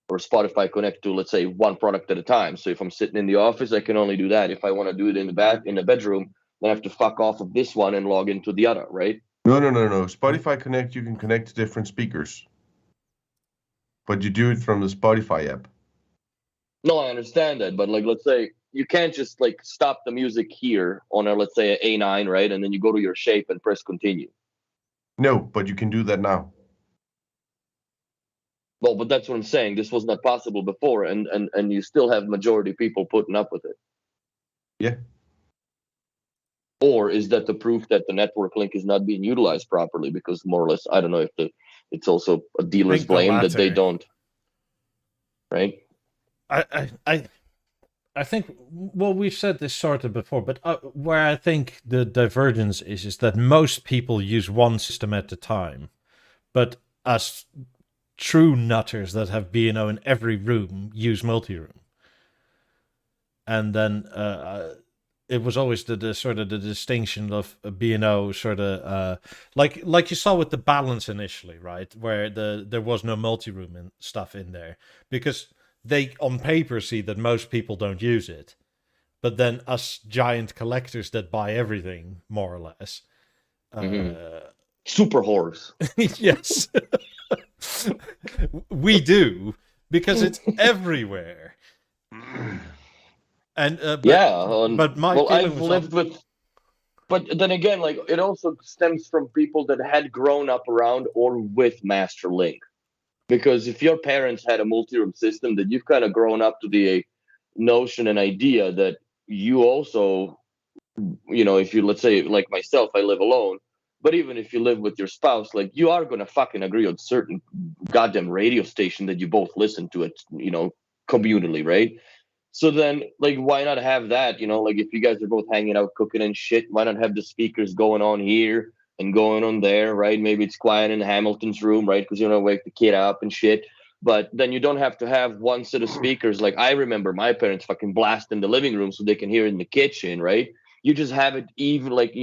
or Spotify connect to, let's say, one product at a time. So if I'm sitting in the office, I can only do that. If I want to do it in the bedroom, then I have to fuck off of this one and log into the other, right? No. Spotify Connect, you can connect to different speakers, but you do it from the Spotify app. No, I understand that, but like, let's say you can't just like stop the music here on a, let's say, a A9, right? And then you go to your shape and press continue. No, but you can do that now. Well, but that's what I'm saying. This was not possible before, and you still have majority people putting up with it. Yeah. Or is that the proof that the network link is not being utilized properly? Because more or less, I don't know if it's also a dealer's think the blame that they latter. don't. Right. I think, well, we've said this sort of before, but where I think the divergence is that most people use one system at a time, but us true nutters that have B&O in every room use multi-room. And then it was always the sort of the distinction of B&O sort of like you saw with the balance initially, right, where there was no multi-room and stuff in there because they on paper see that most people don't use it, but then us giant collectors that buy everything more or less, super whores. Yes. We do, because it's everywhere. And but my I've lived with, but then again, like it also stems from people that had grown up around or with Master Link, because if your parents had a multi-room system, that you've kind of grown up to the notion and idea that you also, if you, let's say, like myself, I live alone. But even if you live with your spouse, like you are gonna fucking agree on certain goddamn radio station that you both listen to it, communally, right? So then, like, why not have that? Like if you guys are both hanging out, cooking and shit, why not have the speakers going on here and going on there, right? Maybe it's quiet in Hamilton's room, right? Because you don't wake the kid up and shit. But then you don't have to have one set of speakers. Like I remember my parents fucking blast in the living room so they can hear it in the kitchen, right? You just have it even like,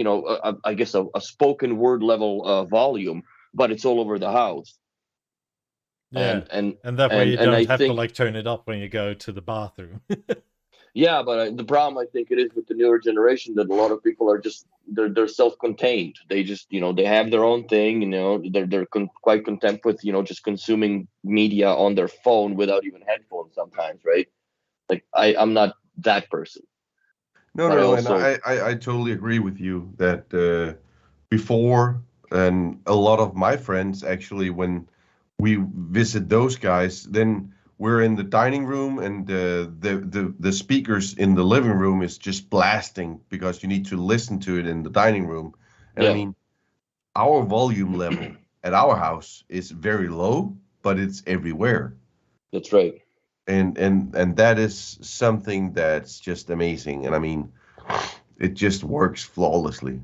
I guess a spoken word level volume, but it's all over the house. Yeah, and that way you don't have to like turn it up when you go to the bathroom. Yeah, but the problem I think it is with the newer generation that a lot of people are just they're self-contained. They just they have their own thing. They're quite content with just consuming media on their phone without even headphones sometimes, right? Like I'm not that person. No, and I totally agree with you that before, and a lot of my friends actually, when we visit those guys, then we're in the dining room and the speakers in the living room is just blasting because you need to listen to it in the dining room. And I mean, our volume level at our house is very low, but it's everywhere. That's right. And that is something that's just amazing. And I mean, it just works flawlessly.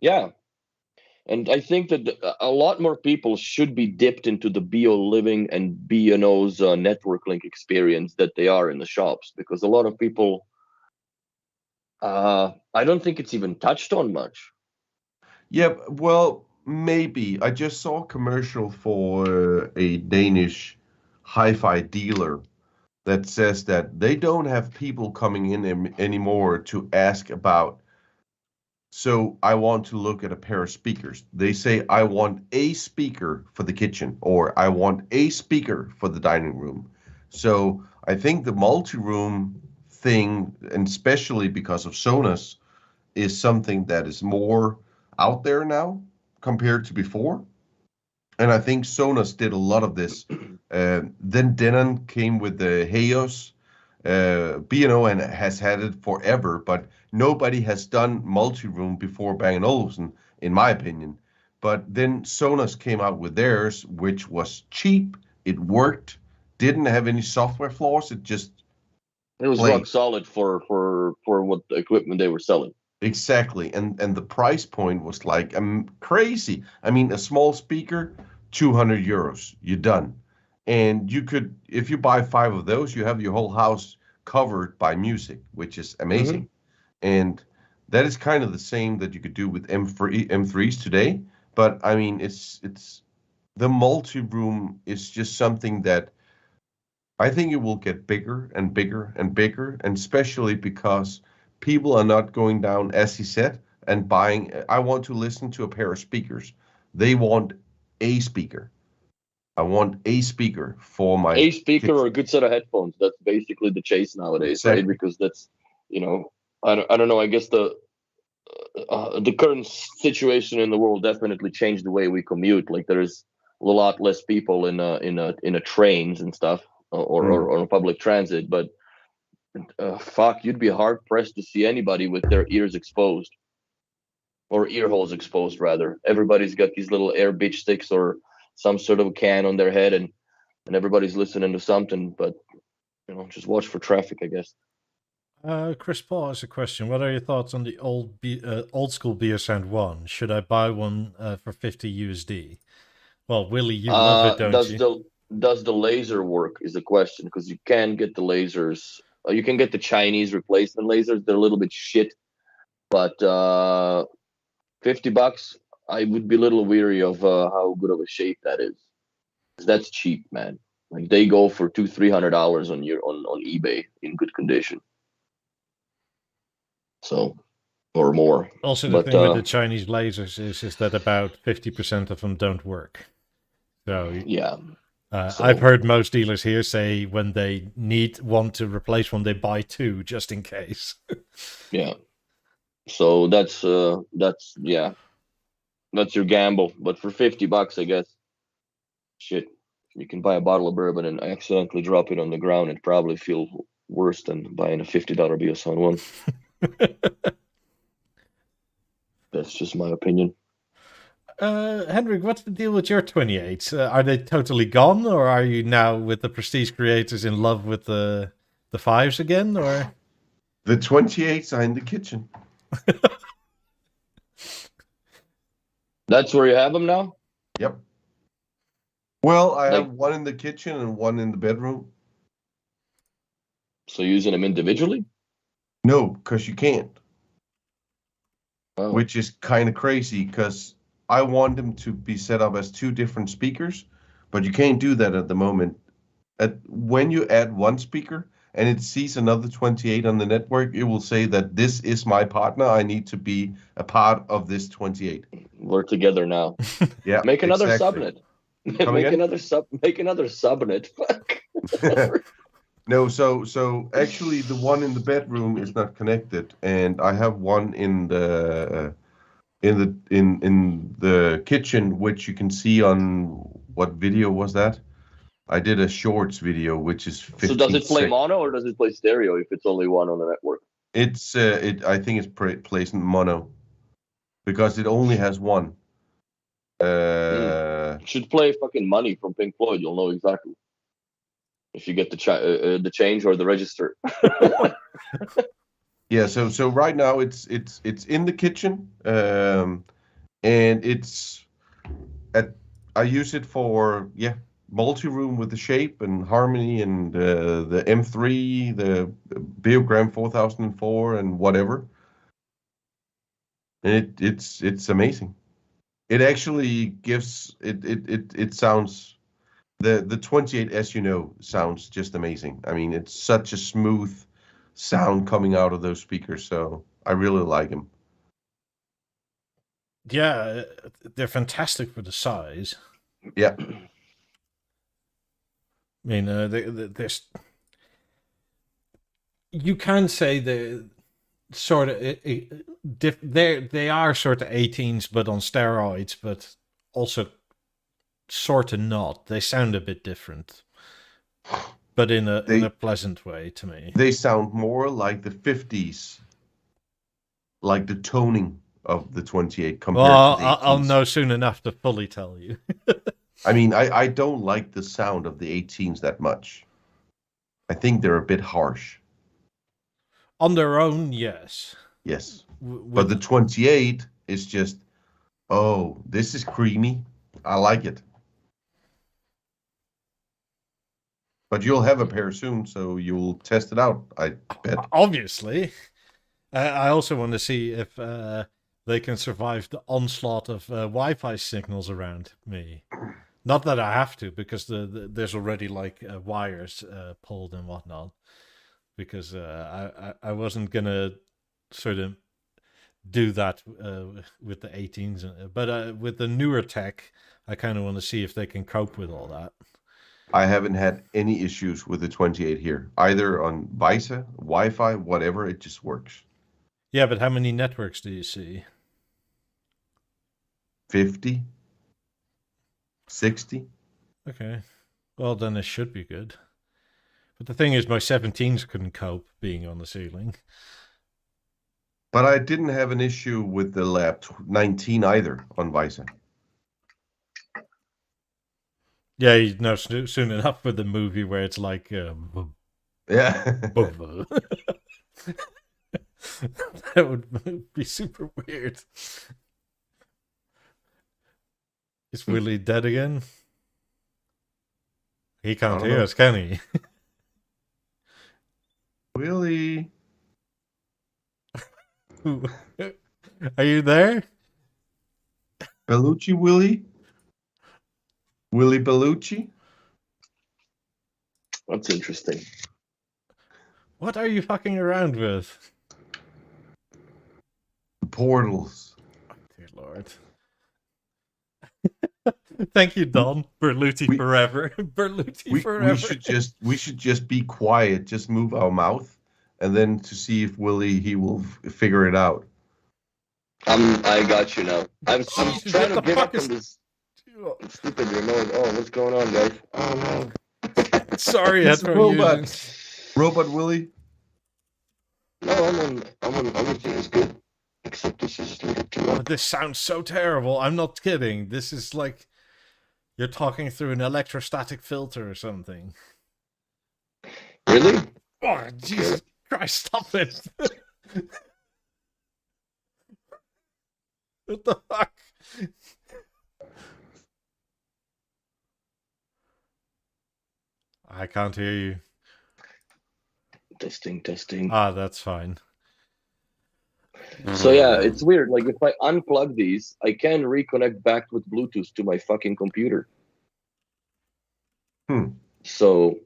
Yeah. And I think that a lot more people should be dipped into the BO Living and B&O's network link experience that they are in the shops, because a lot of people, I don't think it's even touched on much. Yeah, well, maybe. I just saw a commercial for a Danish hi-fi dealer that says that they don't have people coming in anymore to ask about, so I want to look at a pair of speakers. They say, I want a speaker for the kitchen, or I want a speaker for the dining room. So I think the multi-room thing, and especially because of Sonos, is something that is more out there now compared to before. And I think Sonos did a lot of this. Then Denon came with the Heos. B&O and has had it forever, but nobody has done multi-room before Bang & Olufsen, in my opinion. But then Sonos came out with theirs, which was cheap. It worked. Didn't have any software flaws. It was rock solid for what the equipment they were selling. Exactly, and the price point was like crazy. I mean, a small speaker, 200 euros, you're done. And you could, if you buy 5 of those, you have your whole house covered by music, which is amazing. And that is kind of the same that you could do with M3s today. But I mean, it's the multi-room is just something that I think it will get bigger and bigger and bigger, and especially because people are not going down, as he said, and buying. I want to listen to a pair of speakers. They want a speaker. I want a speaker for my a speaker or a good set of headphones. That's basically the chase nowadays, Exactly. right? Because that's, I don't know. I guess the current situation in the world definitely changed the way we commute. Like there's a lot less people in a trains and stuff, or on public transit. But fuck, you'd be hard pressed to see anybody with their ears exposed, or ear holes exposed rather. Everybody's got these little air bitch sticks or some sort of can on their head, and everybody's listening to something. But just watch for traffic, I guess. Chris Paul has a question. What are your thoughts on the old school Beosound 1? Should I buy one for 50 USD? Well, Willie, you love it, don't you? Does the laser work is the question, because you can get the lasers. You can get the Chinese replacement lasers. They're a little bit shit, but $50, I would be a little weary of how good of a shape that is. That's cheap, man. Like they go for $200-300 on eBay in good condition. So, or more. Also, the thing with the Chinese lasers is that about 50% of them don't work. So yeah. I've heard most dealers here say when they want to replace one, they buy two just in case. Yeah. So that's your gamble. But for $50, I guess, shit, you can buy a bottle of bourbon and accidentally drop it on the ground and probably feel worse than buying a $50 Beosound 1. That's just my opinion. Henrik, what's the deal with your 28s? Are they totally gone, or are you now with the Prestige creators in love with the 5s again? Or the 28s are in the kitchen. That's where you have them now? Yep. Well, I have one in the kitchen and one in the bedroom. So using them individually? No, because you can't. Oh. Which is kind of crazy, because I want them to be set up as two different speakers, but you can't do that at the moment. When you add one speaker and it sees another 28 on the network, it will say that this is my partner. I need to be a part of this 28. We're together now. Yeah. Make another exactly. subnet. Make another subnet. No, so actually the one in the bedroom is not connected, and I have one in the kitchen, which you can see on what video was that? I did a shorts video, which is 15 So does it play mono or does it play stereo if it's only one on the network? It's I think it's plays in mono because it only has one. Should play fucking Money from Pink Floyd. You'll know exactly if you get the change or the register. Yeah, so right now it's in the kitchen, and it's I use it for multi-room with the shape and harmony and the M3, the Beogram 4004 and whatever. And it's amazing. It actually gives it sounds the 28, as you know, sounds just amazing. I mean, it's such a smooth sound coming out of those speakers, so I really like them. Yeah, they're fantastic for the size. Yeah. I mean, there's you can say they sort of they are sort of 18s, but on steroids, but also sort of not. They sound a bit different, but in a pleasant way to me. They sound more like the 50s, like the toning of the 28 compared to the 18s. I'll know soon enough to fully tell you. I mean, I don't like the sound of the 18s that much. I think they're a bit harsh. On their own, yes. Yes. But the 28 is just, oh, this is creamy. I like it. But you'll have a pair soon, so you'll test it out, I bet. Obviously. I also want to see if they can survive the onslaught of Wi-Fi signals around me. Not that I have to, because there's already like wires pulled and whatnot. Because I wasn't gonna sort of do that with the 18s, but with the newer tech, I kind of want to see if they can cope with all that. I haven't had any issues with the 28 here, either on WiFi, Wi-Fi, whatever. It just works. Yeah, but how many networks do you see? 50, 60. Okay, well then it should be good. But the thing is, my 17s couldn't cope being on the ceiling. But I didn't have an issue with the Lab 19 either on Wi-Fi. Yeah, you know soon enough with the movie where it's like, Yeah. that would be super weird. Is Willie dead again? He can't hear us, can he? Willie. Are you there? Bellucci Willie? Willie Bellucci? That's interesting. What are you fucking around with? Portals. Oh, dear Lord. Thank you, Don. Berluti forever. Berluti forever. We should just be quiet, just move our mouth, and then to see if Willie he will figure it out. I got you now. I'm trying to get up is... from this stupid remote. Oh, what's going on, guys? Oh no. Sorry, Headphone robot. Users. Robot Willie. No, I'm on everything is good. Except this is a little too loud. Oh, this sounds so terrible. I'm not kidding. This is like you're talking through an electrostatic filter or something. Really? Oh, Jesus Christ, stop it. What the fuck? I can't hear you. Testing. Ah, that's fine. So yeah, it's weird. Like if I unplug these, I can reconnect back with Bluetooth to my fucking computer. So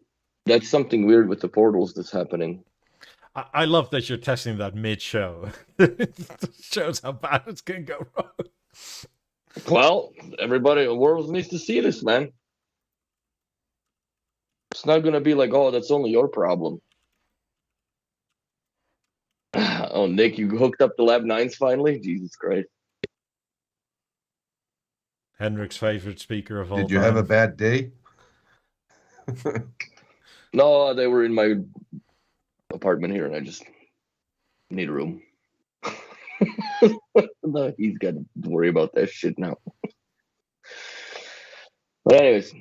that's something weird with the portals that's happening. I love that you're testing that mid-show. It shows how bad it's going to go wrong. Well, everybody, the world needs to see this, man. It's not going to be like, oh, that's only your problem. Oh, Nick, you hooked up the Lab 9s finally? Jesus Christ. Henrik's favorite speaker of all time. Did you have a bad day? No, they were in my apartment here, and I just need a room. No, he's got to worry about that shit now. But anyways,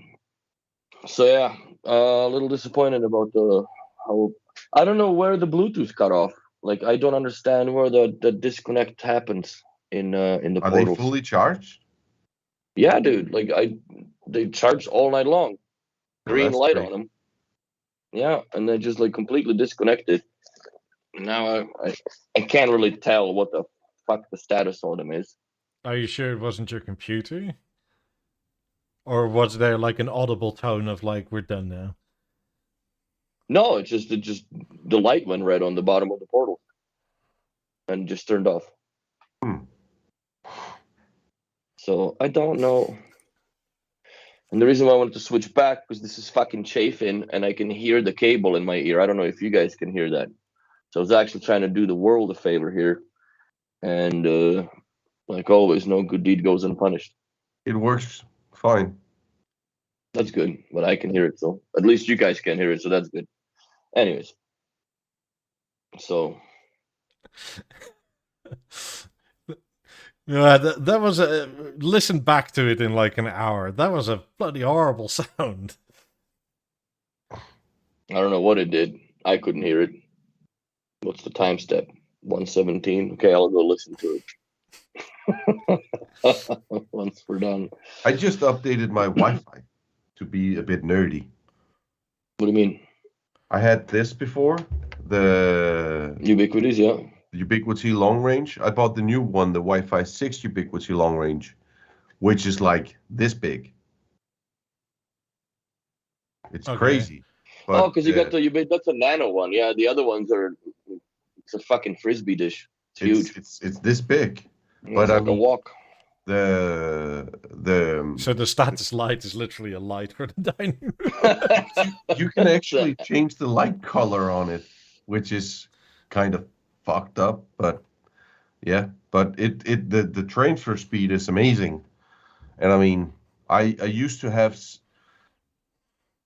so yeah, a little disappointed about how I don't know where the Bluetooth cut off. Like I don't understand where the disconnect happens in the Are portals. they fully charged? Yeah, dude. Like they charge all night long. Green light on them. Yeah, and they just like completely disconnected. Now I can't really tell what the fuck the status on them is. Are you sure it wasn't your computer? Or was there like an audible tone of like, we're done now? No, it just the light went red on the bottom of the portal. And just turned off. So I don't know. And the reason why I wanted to switch back because this is fucking chafing and I can hear the cable in my ear. I don't know if you guys can hear that. So I was actually trying to do the world a favor here. And like always, no good deed goes unpunished. It works fine. That's good, but I can hear it. So at least you guys can hear it. So that's good. Anyways. So. Yeah, that was a listen back to it in like an hour. That was a bloody horrible sound. I don't know what it did. I couldn't hear it. What's the time step? 1:17. Okay, I'll go listen to it once we're done. I just updated my Wi-Fi to be a bit nerdy. What do you mean? I had this before, the Ubiquities, yeah. Ubiquiti long range. I bought the new one, the Wi-Fi 6 Ubiquiti long range, which is like this big. It's Okay. crazy. Oh, But because you got that's a nano one. Yeah, the other ones it's a fucking frisbee dish. It's huge. it's this big. But It's I like a mean, walk. the So the status light is literally a light for the dining room. you can actually change the light color on it, which is kind of fucked up, but yeah. But the transfer speed is amazing. And I mean, I used to have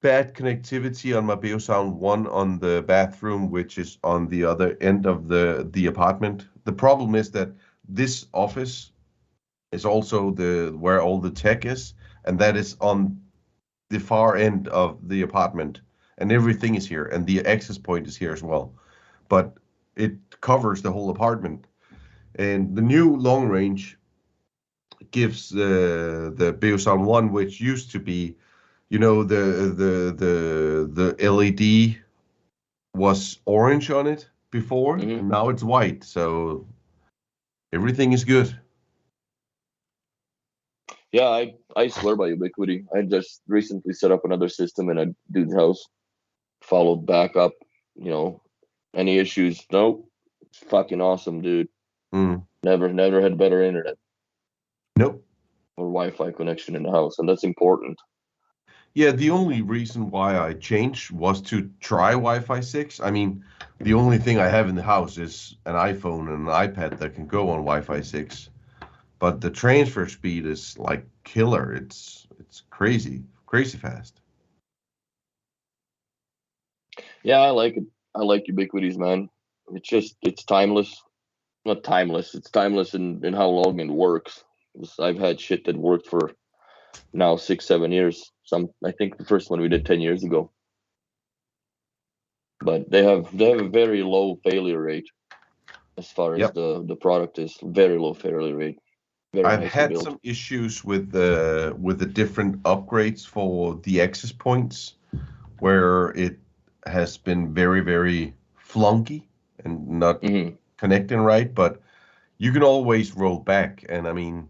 bad connectivity on my BeoSound 1 on the bathroom, which is on the other end of the apartment. The problem is that this office is also where all the tech is, and that is on the far end of the apartment, and everything is here, and the access point is here as well. But it covers the whole apartment. And the new long range gives the BeoSound 1, which used to be, you know, the LED was orange on it before, and now it's white. So everything is good. Yeah, I swear by Ubiquiti. I just recently set up another system in a dude's house. Followed back up, any issues? Nope. It's fucking awesome, dude. Never had better internet. Nope. Or Wi-Fi connection in the house, and that's important. Yeah, the only reason why I changed was to try Wi-Fi 6. I mean, the only thing I have in the house is an iPhone and an iPad that can go on Wi-Fi 6. But the transfer speed is like killer. It's crazy fast. Yeah, I like it. I like Ubiquities, man. It's timeless. Not timeless. It's timeless in how long it works. I've had shit that worked for now 6-7 years. I think the first one we did 10 years ago. But they have a very low failure rate as far as the product is. Very low failure rate. I've had some issues with the different upgrades for the access points, where it has been very, very flunky and not connecting right. But you can always roll back, and I mean,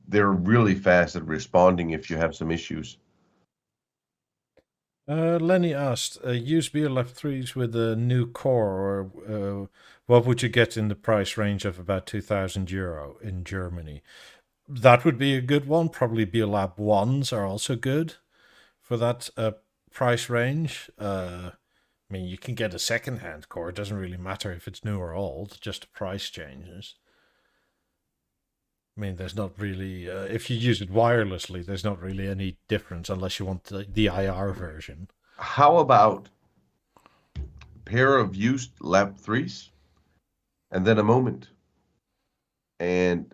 they're really fast at responding if you have some issues. Lenny asked, use BLI 3s with a new core, or what would you get in the price range of about €2,000 in Germany? That would be a good one. Probably BLI 1s are also good for that price range. I mean, you can get a second-hand core. It doesn't really matter if it's new or old, just the price changes. I mean, there's not really, if you use it wirelessly, there's not really any difference unless you want the IR version. How about a pair of used Lab 3s and then a Moment? And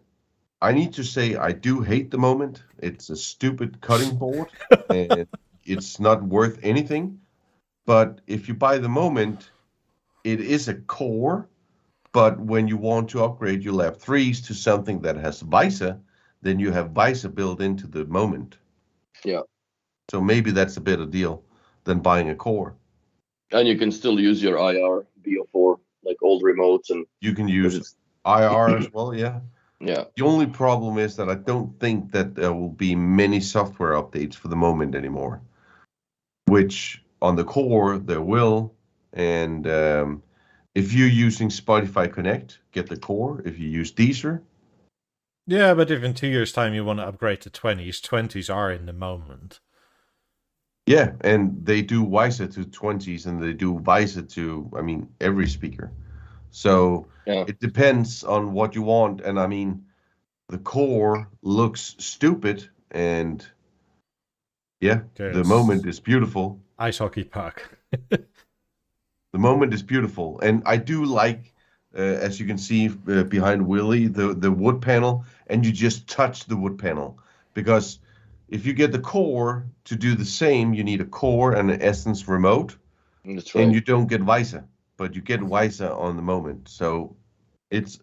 I need to say, I do hate the Moment. It's a stupid cutting board and it's not worth anything. But if you buy the Moment, it is a core. But when you want to upgrade your Lab 3s to something that has VISA, then you have VISA built into the Moment. Yeah. So maybe that's a better deal than buying a core. And you can still use your IR BO4, like old remotes, and you can use IR as well. Yeah. Yeah. The only problem is that I don't think that there will be many software updates for the Moment anymore. Which on the core there will, and if you're using Spotify Connect, get the core. If you use Deezer. Yeah, but if in 2 years' time you want to upgrade to 20s, 20s are in the Moment. Yeah, and they do VISA to 20s, and they do VISA to, I mean, every speaker. So it depends on what you want. And I mean, the core looks stupid, and yeah, the Moment is beautiful. Ice hockey puck. The Moment is beautiful, and I do like, as you can see behind Willie, the wood panel, and you just touch the wood panel. Because if you get the core to do the same, you need a core and an Essence remote. That's right. And you don't get VISA, but you get VISA on the Moment. So it's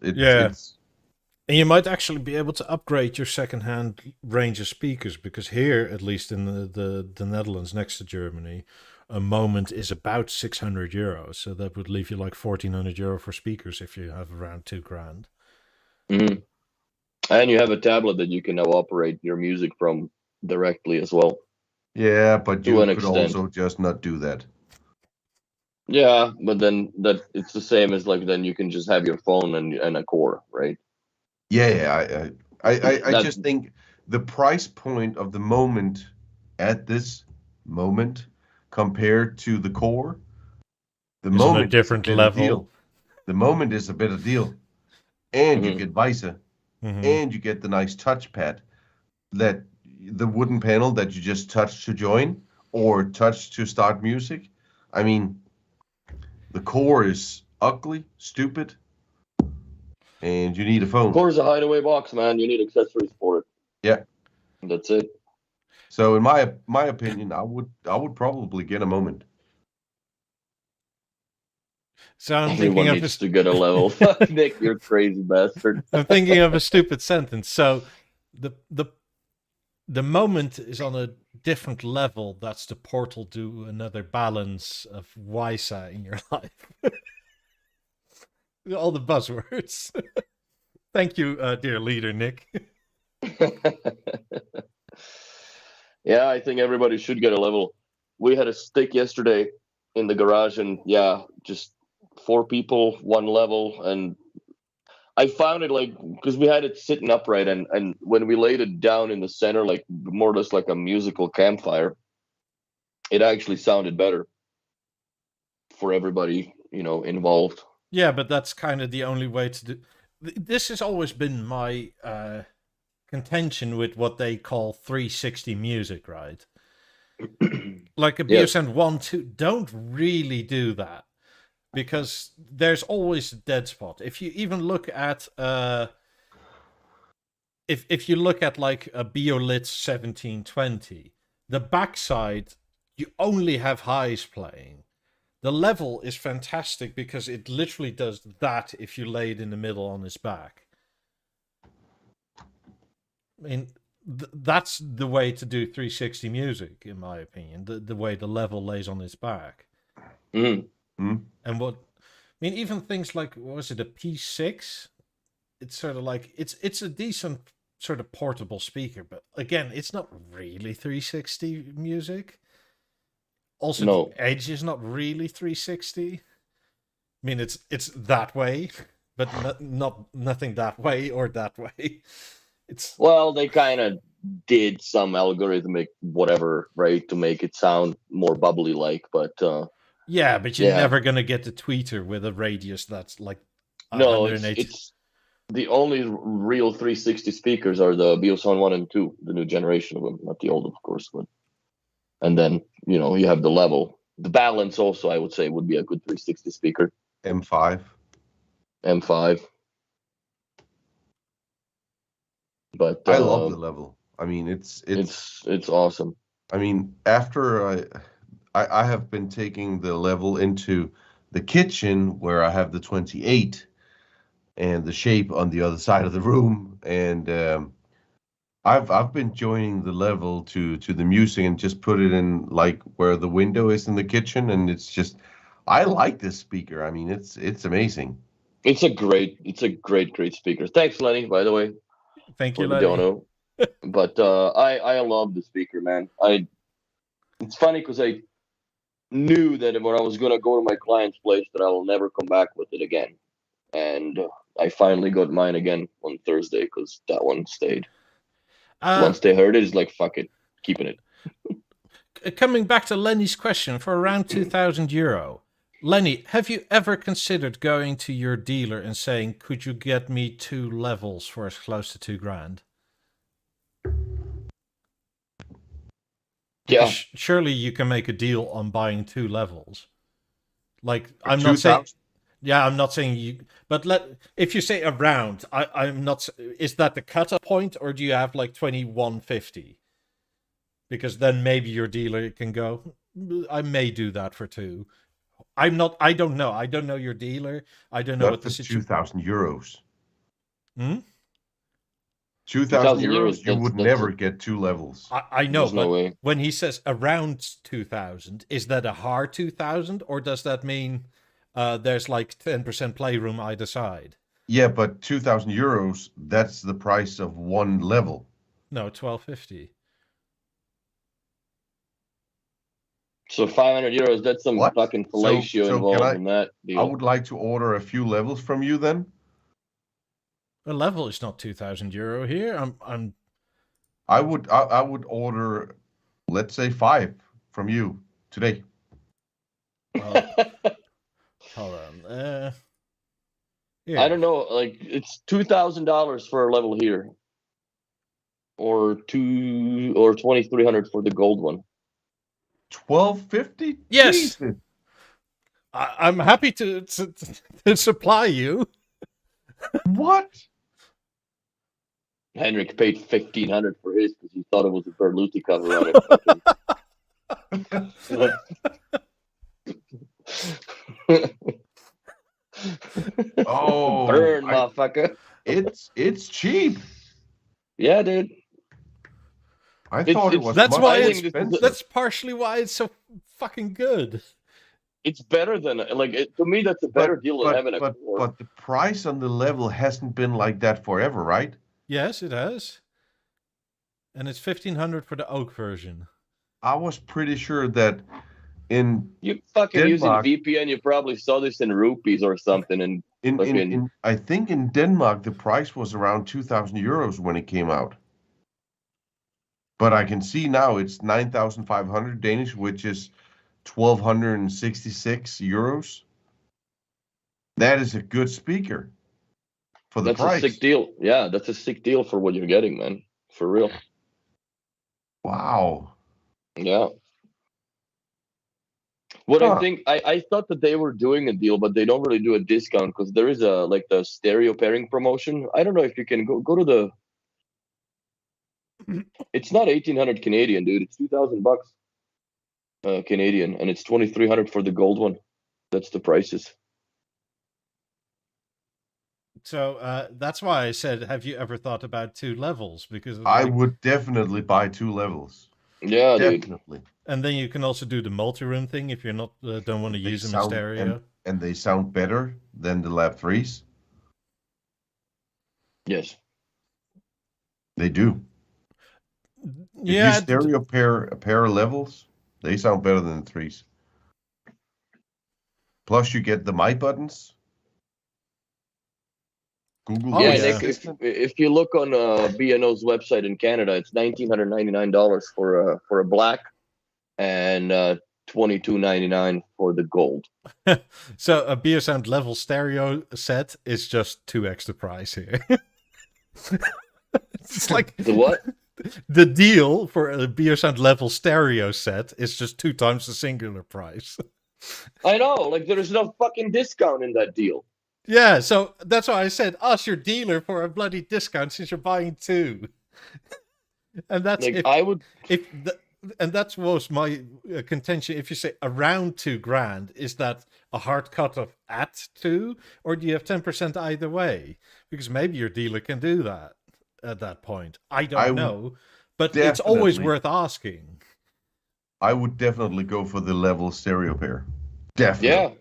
And you might actually be able to upgrade your second-hand range of speakers, because here, at least in the Netherlands next to Germany, a moment is about €600. So that would leave you like €1,400 for speakers if you have around £2,000. Hmm. And you have a tablet that you can now operate your music from directly as well, Yeah, but to you an could extent. also just not do that. Yeah, but then that it's the same as like then you can just have your phone and a core, right? Yeah, I That just think the price point of the moment at this moment compared to the core, the Is on a moment is a different better deal. level. The moment is a better deal. And you mhm. get Visa, Hmm. and you get the nice touchpad, that the wooden panel that you just touch to join or touch to start music. I mean, the core is ugly, stupid, and you need a phone. Core is a hideaway box, man. You need accessories for it. Yeah. That's it. So in my opinion, I would probably get a moment. So I'm thinking Everyone of needs to get a level. Fuck Nick, you're crazy bastard. I'm thinking of a stupid sentence. So the the the moment is on a different level. That's the portal to another balance of Wysa in your life. All the buzzwords. Thank you, dear leader Nick. Yeah, I think everybody should get a level. We had a stick yesterday in the garage, and yeah, just 4 people, 1 level, and I found it like because we had it sitting upright, and when we laid it down in the center, like more or less like a musical campfire, it actually sounded better for everybody, involved. Yeah, but that's kind of the only way to do. This has always been my contention with what they call 360 music, right? Like a Yes. BeoSound 1, 2, don't really do that, because there's always a dead spot. If you even look at if you look at like a BeoLit 1720, the backside you only have highs playing. The level is fantastic because it literally does that if you lay it in the middle on his back. I mean, that's the way to do 360 music, in my opinion. The way the level lays on his back. Mhm. And what I mean, even things like, what was it, a P6? It's sort of like it's a decent sort of portable speaker, but again, it's not really 360 music. Also, the No. edge is not really 360. I mean, it's that way, but not nothing that way or that way. It's Well, they kind of did some algorithmic whatever, right, to make it sound more bubbly like, but yeah, but you're yeah. never gonna get the tweeter with a radius that's like No, it's 180. it's the only real 360 speakers are the Beosound 1 and 2, the new generation of them, not the old, of course, but and then, you have the level. The balance also, I would say, would be a good 360 speaker. M5. M5. But I love the level. I mean, it's awesome. I mean, after I have been taking the level into the kitchen where I have the 28 and the shape on the other side of the room, and I've been joining the level to the music and just put it in like where the window is in the kitchen, and it's just I like this speaker. I mean, it's amazing. It's a great speaker. Thanks, Lenny, by the way, Thank you, for the Lenny. dono. But I love the speaker, man. It's funny because I knew that when I was gonna go to my client's place that I will never come back with it again, and I finally got mine again on Thursday because that one stayed. Uh, Once they heard it, it's like fuck it, keeping it. Coming back to Lenny's question, for around €2,000, Lenny, have you ever considered going to your dealer and saying, "Could you get me 2 levels for as close to $2,000"? Because Yeah, surely you can make a deal on buying 2 levels. Like, For I'm not saying, 2000, yeah, I'm not saying you, but if you say around, I'm not. Is that the cutoff point, or do you have like 2150? Because then maybe your dealer can go, I may do that for 2. I'm not. I don't know. I don't know your dealer. I don't know not what the for situation. €2,000. Hmm? 2,000 euros, you that's- would that's never it. get 2 levels. I know, There's no but way. when he says around 2,000, is that a hard 2,000, or does that mean there's like 10% playroom either side? Yeah, but 2,000 euros, that's the price of one level. No, 1,250. So 500 euros, that's some What? fucking So fellatio can involved I- in that deal. I would like to order a few levels from you then. A level is not 2,000 euro here. I would order, let's say 5 from you today. Well, hold on. Here. I don't know, like it's $2,000 for a level here, or 2,300 for the gold one. 12.50? Yes. Jesus. I'm happy to supply you. What? Henrik paid 1,500 for his because he thought it was a Berluti cover on it. Oh, Burn, motherfucker. It's cheap. Yeah, dude. I thought it it's- was That's much why more it's expensive. that's partially why it's so fucking good. It's better than to me. That's a better deal than having a core. But the price on the level hasn't been like that forever, right? Yes, it has. And it's 1,500 for the oak version. I was pretty sure that in You fucking Denmark- using VPN, you probably saw this in rupees or something. And in I think in Denmark the price was around 2,000 euros when it came out. But I can see now it's 9,500 Danish, which is 1,266 euros. That is a good speaker for the that's price. a sick deal. Yeah, that's a sick deal for what you're getting, man. For real. Wow. Yeah. What Huh. I think, I thought that they were doing a deal, but they don't really do a discount because there is the stereo pairing promotion. I don't know if you can go to the. It's not 1,800 Canadian, dude. It's $2,000 Canadian, and it's 2,300 for the gold one. That's the prices. So that's why I said, have you ever thought about 2 levels? Because it's I like- would definitely buy 2 levels. Yeah, dude. Definitely. and then you can also do the multi-room thing if you're not don't want to They use them in sound- stereo. And they sound better than the Lab 3s. Yes. They do. If you Yeah, stereo pair levels, they sound better than the 3s. Plus you get the mic buttons. Google Oh, yeah, Voice yeah. Nick, Assistant. if you look on B&O's website in Canada, it's $1,999 for a black, and $2,299 for the gold. So a Beosound Level stereo set is just 2 extra price here. It's like The what? the deal for a Beosound Level stereo set is just 2 times the singular price. I know, like there is no fucking discount in that deal. Yeah, so that's why I said ask your dealer for a bloody discount since you're buying 2. And that's Like I would. and that was my contention. If you say around $2,000, is that a hard cutoff at 2, or do you have 10% either way? Because maybe your dealer can do that at that point. I don't know, but it's always definitely- worth asking. I would definitely go for the level stereo pair. Definitely. Yeah.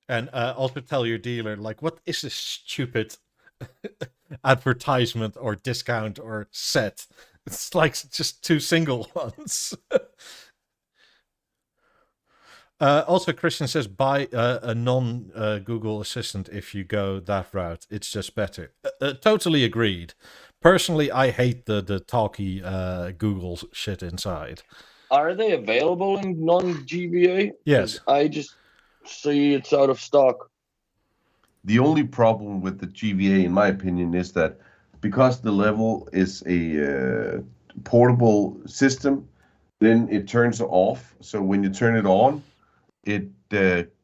And also tell your dealer, like, what is this stupid advertisement or discount or set? It's like just 2 single ones. Also, Christian says buy a non-Google Assistant if you go that route. It's just better. Totally agreed. Personally, I hate the talky Google shit inside. Are they available in non-GBA? Yes. I just see it's out of stock. The only problem with the GVA, in my opinion, is that because the level is a portable system, then it turns off. So when you turn it on, it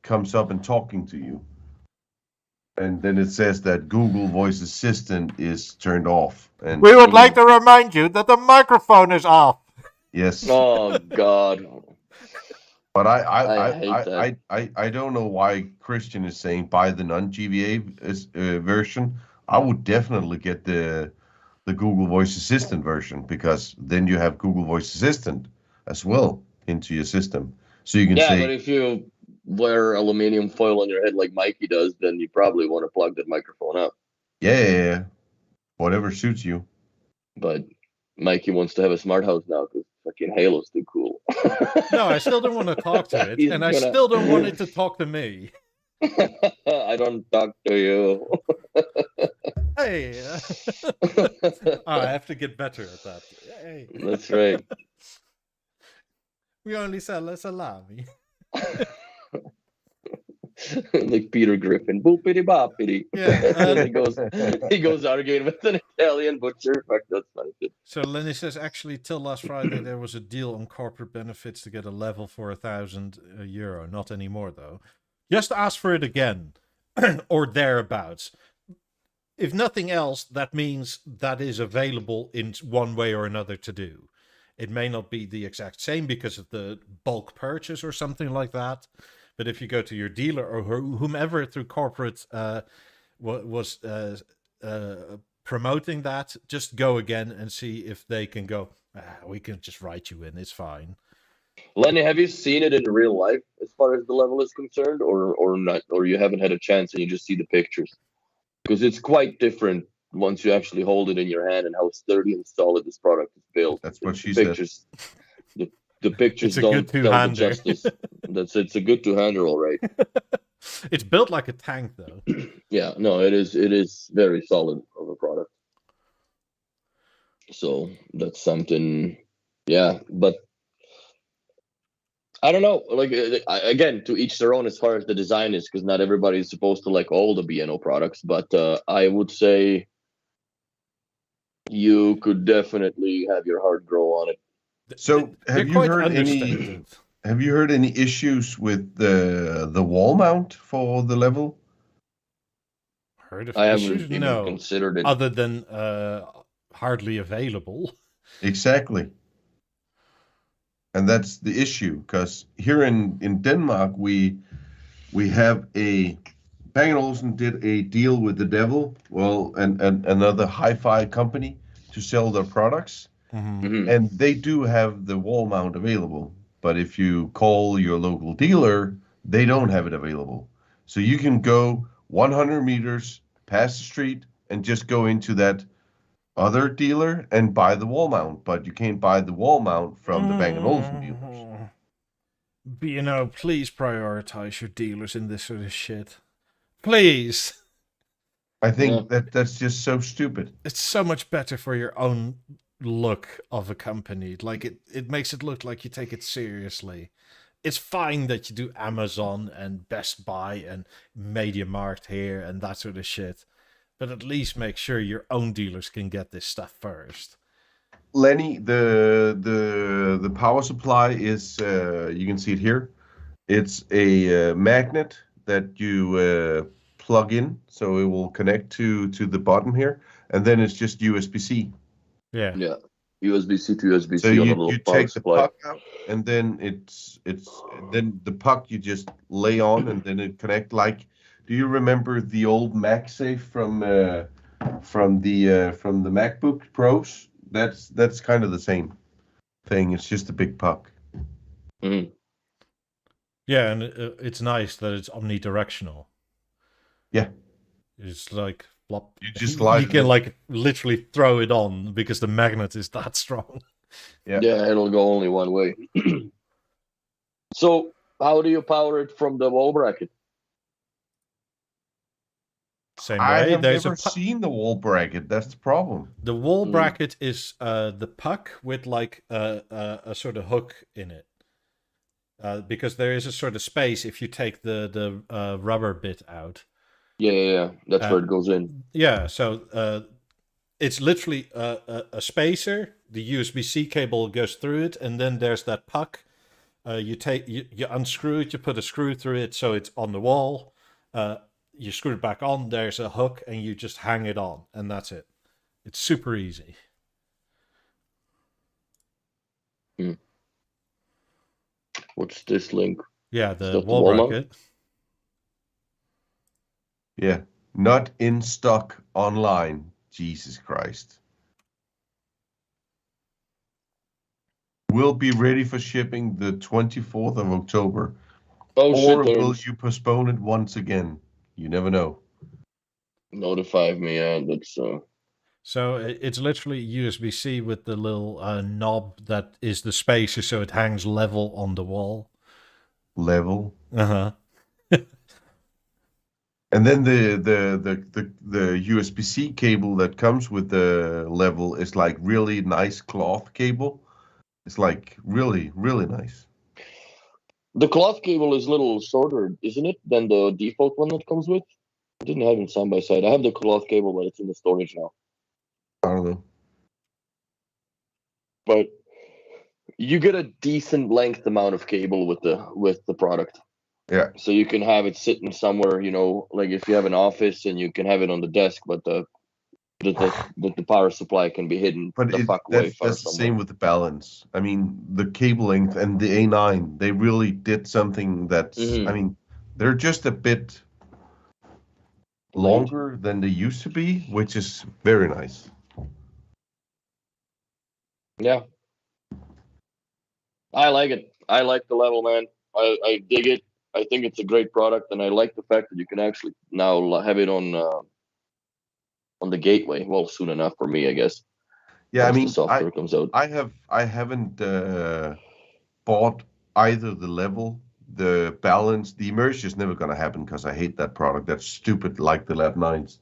comes up and talking to you. And then it says that Google Voice Assistant is turned off. And We would like to remind you that the microphone is off. yes. Oh God. But I hate that. I don't know why Christian is saying buy the non-GVA version. I would definitely get the Google Voice Assistant version, because then you have Google Voice Assistant as well into your system. So you can Yeah, say, but if you wear aluminum foil on your head like Mikey does, then you probably want to plug that microphone up. yeah, whatever suits you. But Mikey wants to have a smart house now because fucking Halo's too cool. No, I still don't want to talk to it, He's and I gonna- still don't want it to talk to me. I don't talk to you. Hey, I have to get better at that. Hey. That's right. We only sell a salami. Like Peter Griffin, boopity boppity. Yeah, he goes arguing with an Italian butcher. Fuck, that's funny. So Lenny says, actually, till last Friday, there was a deal on corporate benefits to get a level for €1,000. Not anymore, though. Just ask for it again, or thereabouts. If nothing else, that means that is available in one way or another to do. It may not be the exact same because of the bulk purchase or something like that. But if you go to your dealer or whomever through corporate was promoting that, just go again and see if they can go, we can just write you in, it's fine. Lenny, have you seen it in real life as far as the level is concerned, or not, or you haven't had a chance and you just see the pictures? Because it's quite different once you actually hold it in your hand and how sturdy and solid this product is built. That's what she said. The pictures don't tell the justice. It's a good two-hander, all right. It's built like a tank, though. Yeah, no, it is very solid of a product. So that's something, yeah. But I don't know. Like again, to each their own as far as the design is, because not everybody is supposed to like all the B&O products. But I would say you could definitely have your heart grow on it. So have you heard any issues with the wall mount for the level? Heard of I issues? haven't even No, considered it. other than hardly available. Exactly. And that's the issue, because here in Denmark we have a Bang & Olufsen did a deal with the devil, well, and another hi-fi company to sell their products. Mhm. And they do have the wall mount available, but if you call your local dealer, they don't have it available. So you can go 100 meters past the street and just go into that other dealer and buy the wall mount, but you can't buy the wall mount from the Bang & Olufsen dealers. B&O, please prioritize your dealers in this sort of shit. Please. I think that's just so stupid. It's so much better for your own look of a company. Like it makes it look like you take it seriously. It's fine that you do Amazon and Best Buy and MediaMarkt here and that sort of shit, but at least make sure your own dealers can get this stuff first. Lenny, the power supply is you can see it here. It's a magnet that you plug in, so it will connect to the bottom here, and then it's just USB-C. Yeah. Yeah. USB-C to USB-C. So on a you little take the supply. puck out, and then then the puck you just lay on, and then it connect. Like, do you remember the old MagSafe from the MacBook Pros? That's kind of the same thing. It's just a big puck. Mm-hmm. Yeah, and it's nice that it's omnidirectional. Yeah. It's like flop. You just you can like literally throw it on because the magnet is that strong. Yeah. Yeah, it'll go only one way. So how do you power it from the wall bracket? Same way. I have There's never seen the wall bracket. That's the problem. The wall bracket is the puck with like a sort of hook in it. Because there is a sort of space if you take the rubber bit out. Yeah. That's where it goes in. Yeah, so it's literally a spacer. The USB-C cable goes through it, and then there's that puck. You unscrew it, you put a screw through it so it's on the wall. You screw it back on, there's a hook, and you just hang it on, and that's it. It's super easy. What's this link? Yeah, Is the that the wall wall mount? bracket. Yeah. Not in stock online. Jesus Christ. Will be ready for shipping the 24th of October. Oh shit! Or There will it is. you postpone it once again? You never know. Notify me. Yeah, that's. So it's literally USB-C with the little knob that is the spacer, so it hangs level on the wall. Level. Uh-huh. And then the USB-C cable that comes with the level is like really nice cloth cable. It's like really, really nice. The cloth cable is a little shorter, isn't it, than the default one that comes with? I didn't have it side by side. I have the cloth cable, but it's in the storage now. I don't know. But you get a decent length amount of cable with the product. Yeah. So you can have it sitting somewhere, like if you have an office and you can have it on the desk, but the power supply can be hidden But the fuck way far that's the somewhere. same with the balance. I mean, the cable length and the A9, they really did something that's, Mhm. I mean, they're just a bit longer than they used to be, which is very nice. Yeah. I like it. I like the level, man. I dig it. I think it's a great product, and I like the fact that you can actually now have it on the gateway. Well, soon enough for me, I guess. Yeah, I Once the mean, software comes out. I haven't bought either the level, the balance. The immersion is never gonna happen because I hate that product. That's stupid, like the Lab 9s.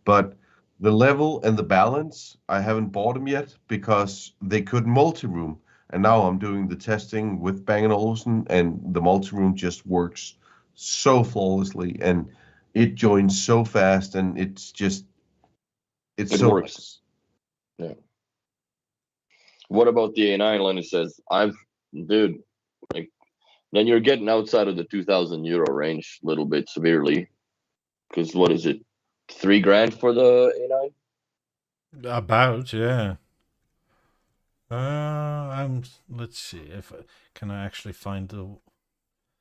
But the level and the balance, I haven't bought them yet because they couldn't multi-room. And now I'm doing the testing with Bang & Olufsen, and the multi-room just works so flawlessly, and it joins so fast, and it's It so works. nice. Yeah. What about the A9? Lenny says, dude, like, then you're getting outside of the 2,000 euro range a little bit severely. Because what is it, $3,000 for the A9? About, yeah. Let's see if can I actually find the.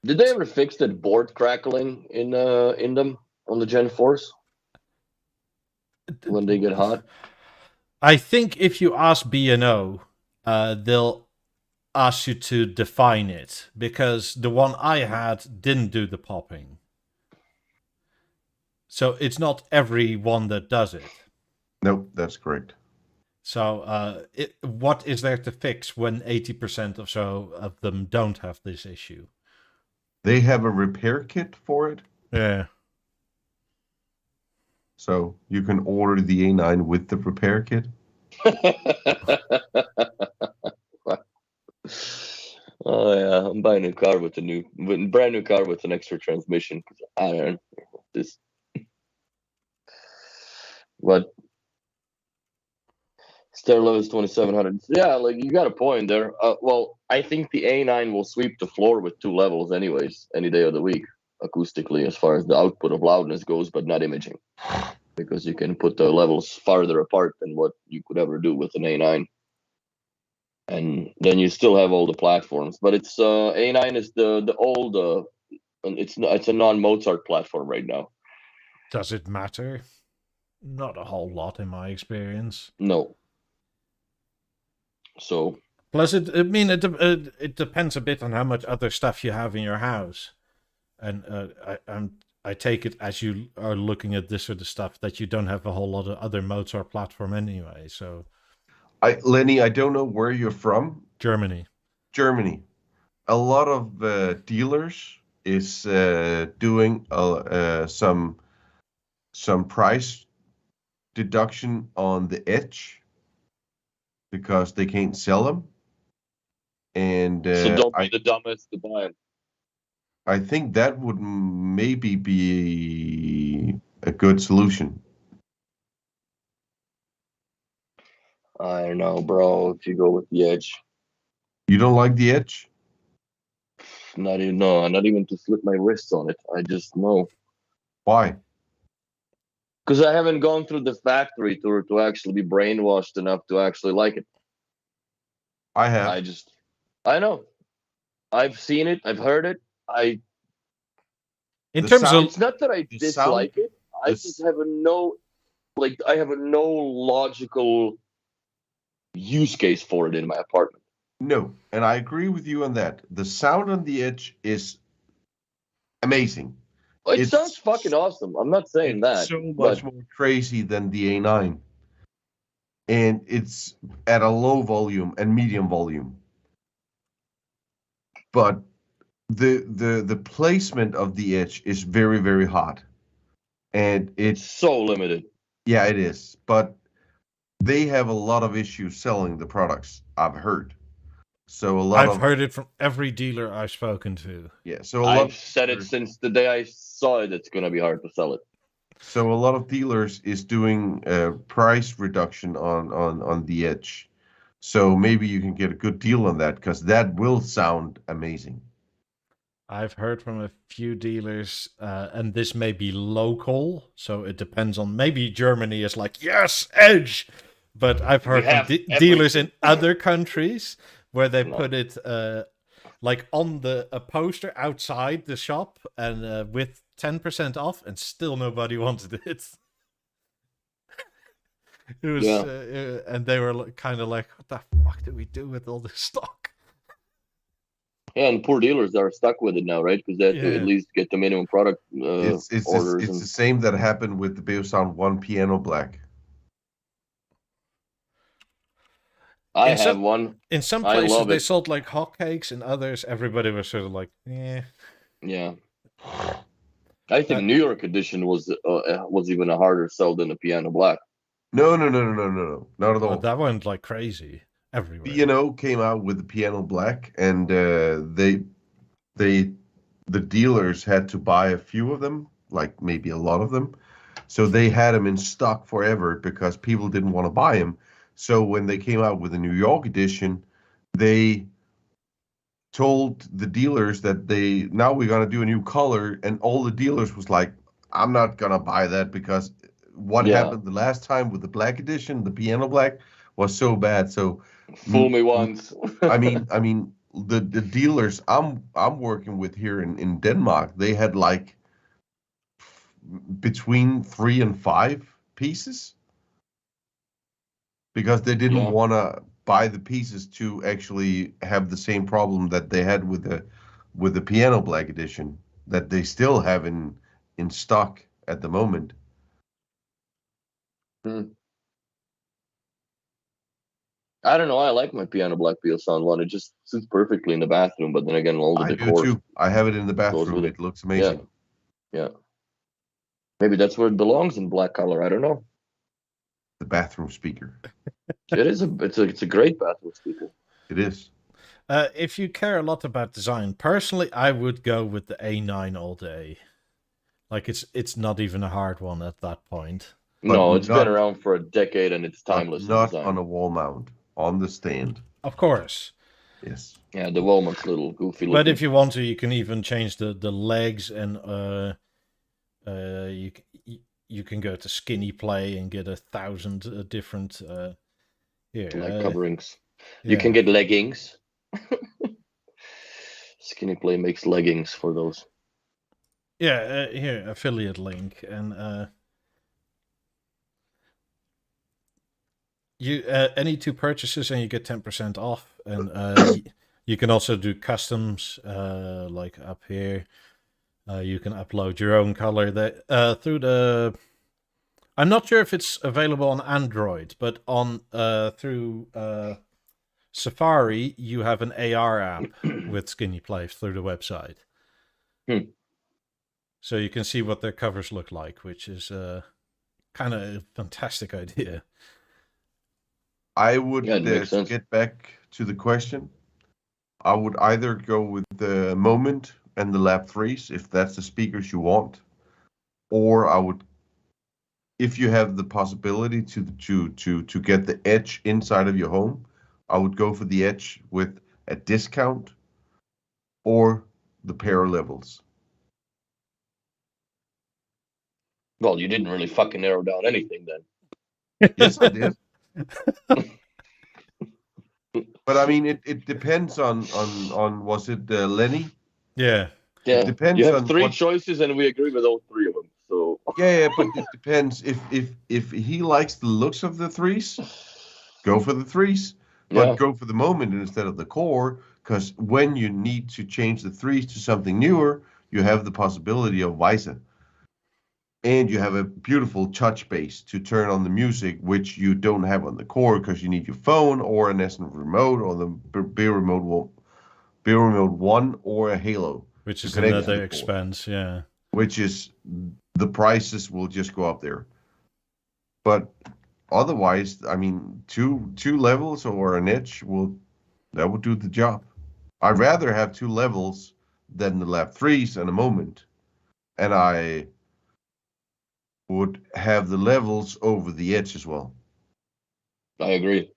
Did they ever fix that board crackling in them on the Gen 4s when they get hot? I think if you ask B&O, they'll ask you to define it, because the one I had didn't do the popping. So it's not every one that does it. Nope, that's correct. So what is there to fix when 80% or so of them don't have this issue? They have a repair kit for it. Yeah. So you can order the A9 with the repair kit. Oh yeah, I'm buying a car with brand new car with an extra transmission. I don't know this. But stair level is 2,700. Yeah, like you got a point there. Well, I think the A9 will sweep the floor with 2 levels, anyways, any day of the week, acoustically, as far as the output of loudness goes, but not imaging, because you can put the levels farther apart than what you could ever do with an A9. And then you still have all the platforms, but it's A9 is the old, and it's a non-Mozart platform right now. Does it matter? Not a whole lot in my experience. No. So plus, it depends a bit on how much other stuff you have in your house, and I take it as you are looking at this sort of stuff that you don't have a whole lot of other Mozart platform anyway. So, Lenny, I don't know where you're from. Germany. A lot of dealers is doing some price deduction on the Edge because they can't sell them. And so don't be the dumbest to buy them. I think that would maybe be a good solution. I don't know, bro. If you go with the Edge, You don't like the Edge? not even to slip my wrists on it. I just know. Why? Because I haven't gone through the factory tour to actually be brainwashed enough to actually like it. I have. I know. I've seen it. I've heard it. In The terms sound- of It's not that I the dislike sound- it. I the just have I have no logical use case for it in my apartment. No, and I agree with you on that. The sound on the Edge is amazing. It It's sounds fucking awesome. I'm not saying It's that. so but much more crazy than the A9. And it's at a low volume and medium volume. But the placement of the Edge is very, very hot. And it's it's so limited. yeah, it is. But they have a lot of issues selling the products, I've heard. So a lot I've of heard it from every dealer I've spoken to. yeah, so a lot I've said it since the day I saw it. It's gonna be hard to sell it. So a lot of dealers is doing a price reduction on the Edge. So maybe you can get a good deal on that because that will sound amazing. I've heard from a few dealers, and this may be local, so it depends on. Maybe Germany is like, yes, Edge! But I've heard from dealers in other countries where they put it like on a poster outside the shop and with 10% off, and still nobody wanted it. It was, and they were kind of like, what the fuck do we do with all this stock? Yeah, and poor dealers are stuck with it now, right? Because they have to at least get the minimum product orders. It's the same that happened with the Beosound 1 Piano Black. I have one. In some I places love they it. sold like hotcakes, in others everybody was sort of like, eh. Yeah. I think New York edition was even a harder sell than the Piano Black. No, not at all. That went like crazy everywhere. B&O came out with the Piano Black, and the dealers had to buy a few of them, like maybe a lot of them. So they had them in stock forever because people didn't want to buy them. So when they came out with the New York edition, they told the dealers that now we're going to do a new color, and all the dealers was like, I'm not going to buy that because what happened the last time with the black edition, the Piano Black, was so bad. So fool me once. I mean the dealers I'm working with here in Denmark, they had like between 3 and 5 pieces because they didn't want to buy the pieces to actually have the same problem that they had with the Piano Black edition that they still have in stock at the moment. I don't know. I like my Piano Black Beosound one. It just sits perfectly in the bathroom. But then again, all the decor. I do too. I have it in the bathroom. It looks amazing. Yeah. Maybe that's where it belongs in black color. I don't know. The bathroom speaker. It's a great bathroom speaker. It is. If you care a lot about design, personally, I would go with the A9 all day. Like it's not even a hard one at that point. No, it's been around for a decade and it's timeless. Not on a wall mount, on the stand. Of course. Yes. Yeah, the wall mount's a little goofy looking. But if you want to, you can even change the legs, and you can go to skinny play and get 1,000 different leg coverings. Yeah. You can get leggings. Skinny play makes leggings for those. Yeah, here, affiliate link, and you any 2 purchases and you get 10% off, and you can also do customs, like up here. You can upload your own color through the. I'm not sure if it's available on Android, but on through Safari, you have an AR app with Skinny Play through the website. So you can see what their covers look like, which is kind of a fantastic idea. I would get back to the question. I would either go with the Moment and the Lab 3s if that's the speakers you want, or I would, if you have the possibility to get the Edge inside of your home, I would go for the Edge with a discount or the pair levels. Well, you didn't really fucking narrow down anything then. Yes, I did. But I mean, it depends on was it Lenny? Yeah. Yeah, depends you have on three what- choices, and we agree with all three of them. So Yeah, but it depends if he likes the looks of the threes, go for the threes, but yeah, go for the moment instead of the core. Because when you need to change the threes to something newer, you have the possibility of WiFi. And you have a beautiful touch base to turn on the music, which you don't have on the core because you need your phone or an SN remote or the Beer Remote One or a Halo Which to is connect to another the core, expense, yeah. which is the prices will just go up there. But otherwise, I mean, two levels or an edge will do the job. I'd rather have two levels than the lab threes in a moment, and I would have the levels over the edge as well. I agree.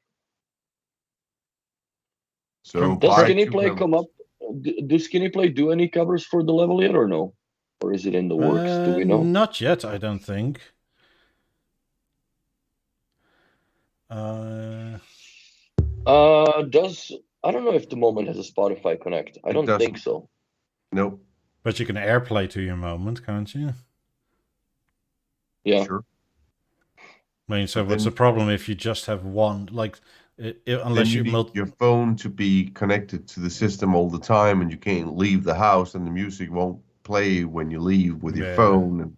So Does buy Skinny two Play come levels. up? Do Skinny Play do any covers for the level yet, or no? Or is it in the works? Do we know? Not yet, I don't think. Uh, Does I don't know if the moment has a Spotify Connect. I It don't think doesn't. so. Nope. but you can AirPlay to your moment, can't you? Yeah. Sure. I mean, so But what's the then- problem if you just have one? Like, Then unless you you need your phone to be connected to the system all the time, and you can't leave the house, and the music won't play when you leave with your Yeah. phone. And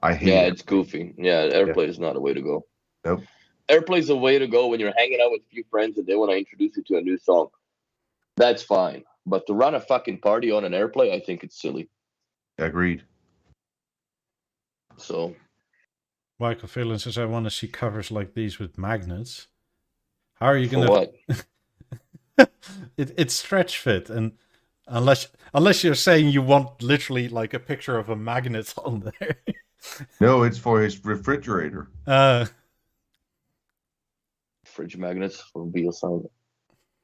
I hate Yeah, it. it's goofy. Yeah, AirPlay is not a way to go. Nope. AirPlay is a way to go when you're hanging out with a few friends and they want to introduce you to a new song. That's fine. But to run a fucking party on an AirPlay, I think it's silly. Agreed. So Michael Phelan says, I want to see covers like these with magnets. How are you for gonna? what? It's stretch fit, and unless you're saying you want literally like a picture of a magnet on there. No, it's for his refrigerator. Fridge magnets for BeoSound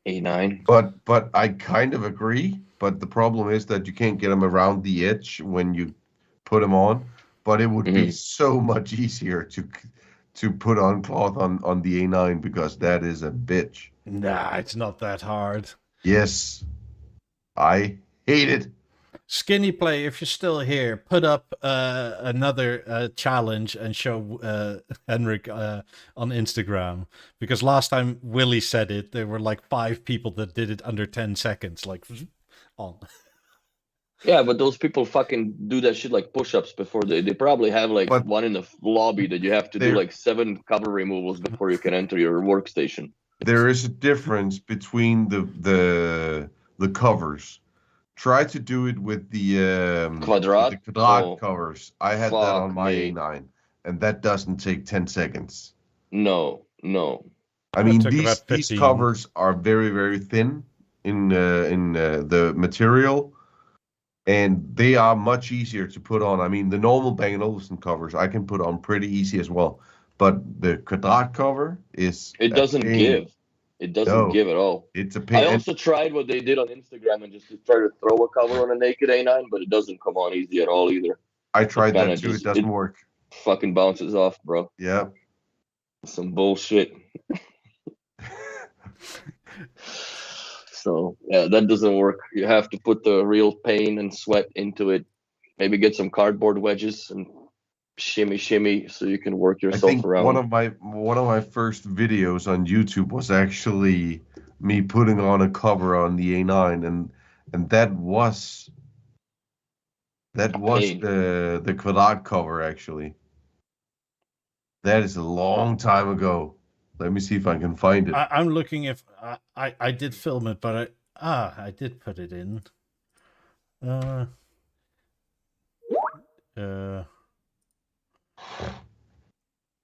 A9. But I kind of agree. But the problem is that you can't get them around the edge when you put them on. But it would be so much easier to put on cloth on the A9 because that is a bitch. Nah, it's not that hard. Yes, I hate it. Skinny Play, if you're still here, put up another challenge and show Henrik on Instagram. Because last time Willie said it, there were like 5 people that did it under 10 seconds. Like, on. Yeah, but those people fucking do that shit like push-ups before they probably have like But one in the lobby that you have to do there- like 7 cover removals before you can enter your workstation. There is a difference between the covers. Try to do it with the Quadrat? with the quadrat Oh, covers. I had that on fuck my me. A9, and that doesn't take 10 seconds. No. I That mean, took these about 15. covers are very, very thin in the material, and they are much easier to put on. I mean, the normal Bang & Olufsen covers I can put on pretty easy as well, but the quadrat cover is It a doesn't pain. give. It doesn't No. give at all. It's a pain. I And also tried what they did on Instagram and just to try to throw a cover on a naked A9, but it doesn't come on easy at all either. I tried kinda that too. just- It doesn't it- work. Fucking bounces off, bro. Yeah. Some bullshit. So yeah, that doesn't work. You have to put the real pain and sweat into it. Maybe get some cardboard wedges and shimmy so you can work I yourself think around. one of my first videos on YouTube was actually me putting on a cover on the A9, and that was pain. the quadrat cover actually. That is a long time ago. Let me see if I can find it. I'm looking if I did film it, but I did put it in.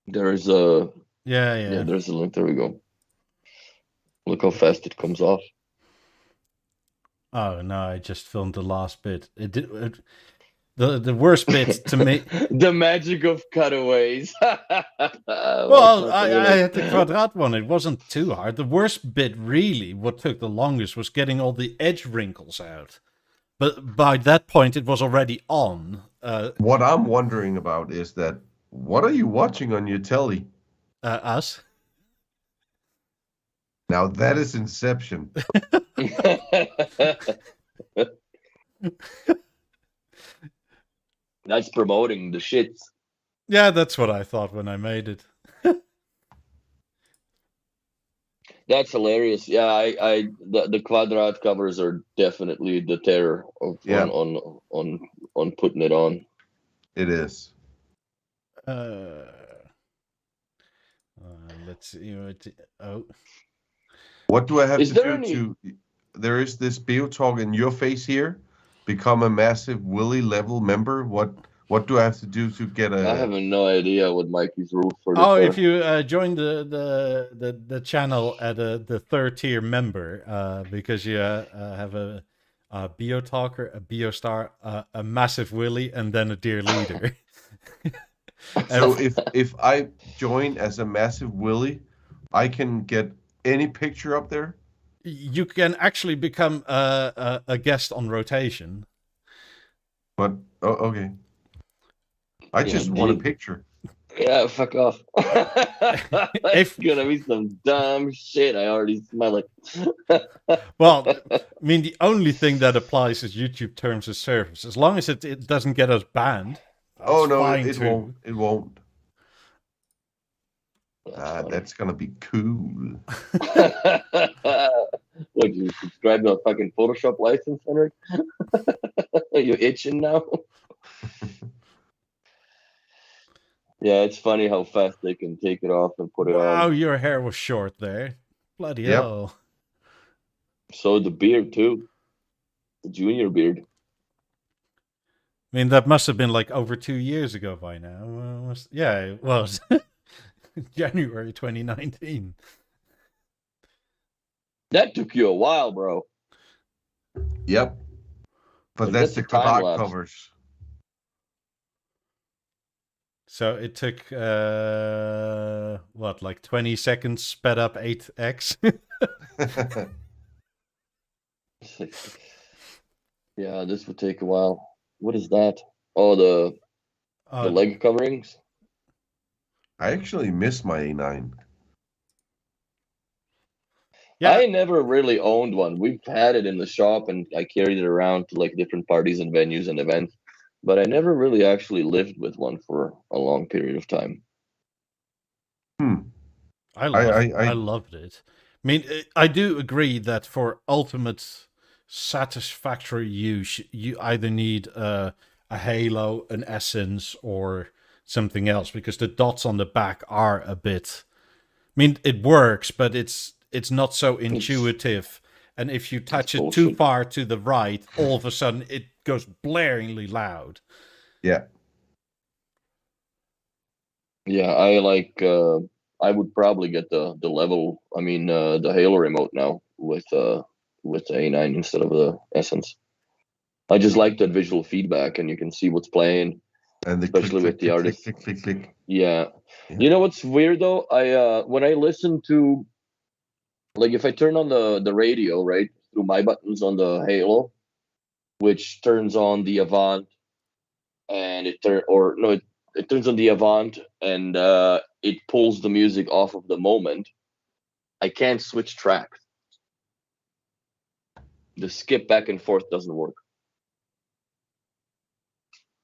There's a Yeah. there's a link. There we go. Look how fast it comes off. Oh no, I just filmed the last bit. It did. The worst bit to me. The magic of cutaways. Well, I had the quadrat one. It wasn't too hard. The worst bit, really, what took the longest was getting all the edge wrinkles out. But by that point, it was already on. What I'm wondering about is that what are you watching on your telly? Us. Now that is Inception. That's promoting the shits. Yeah, that's what I thought when I made it. That's hilarious. Yeah, the Quadrat covers are definitely the terror of Yeah. on putting it on. It is. Let's see. Oh, What do I have Is to there do any- to? There is this BeoTalk in your face here. Become a massive Willy level member. What do I have to do to get I a? have no idea what Mikey's rules for this oh, are. if you join the channel at the 3rd tier member, because you have a BeoTalker, a BeoStar, a massive Willy, and then a dear leader. So if I join as a massive Willy, I can get any picture up there. You can actually become a guest on rotation. But okay. I just want a picture. Yeah, fuck off. It's If- gonna be some dumb shit. I already smell it. Well, I mean, the only thing that applies is YouTube terms of service. As long as it doesn't get us banned. Oh that's no, fine it too. won't. It won't. That's That's gonna be cool. What, you subscribe to a fucking Photoshop license, Henrik? Are you itching now? Yeah, it's funny how fast they can take it off and put it Wow, on. your hair was short there. Bloody Yep. hell. So the beard too. The junior beard. I mean, that must have been like over 2 years ago by now. Yeah, it was. January 2019. That took you a while, bro. Yep. But Like, that's that's the a time cloud lapse. covers. So it took, what, like 20 seconds sped up 8x? Yeah, this would take a while. What is that? Oh, the leg coverings. I actually miss my A9. Yeah, I never really owned one. We've had it in the shop and I carried it around to like different parties and venues and events, but I never really actually lived with one for a long period of time. I I loved it. I mean, I do agree that for ultimate satisfactory use, you either need a halo, an essence, or something else, because the dots on the back are a bit. I mean, it works, but it's not so intuitive. And if you touch it too bullshit. far to the right, all of a sudden it goes blaringly loud. Yeah. Yeah, I would probably get the level. I mean, the Halo remote now with the A9 instead of the Essence. I just like that visual feedback, and you can see what's playing. And the Especially with the artist. click. Yeah. Yeah. You know what's weird though? I when I listen to, like, if I turn on the radio, right, through my buttons on the Halo, which turns on the Avant, and it turns on the Avant, and it pulls the music off of the moment. I can't switch tracks. The skip back and forth doesn't work.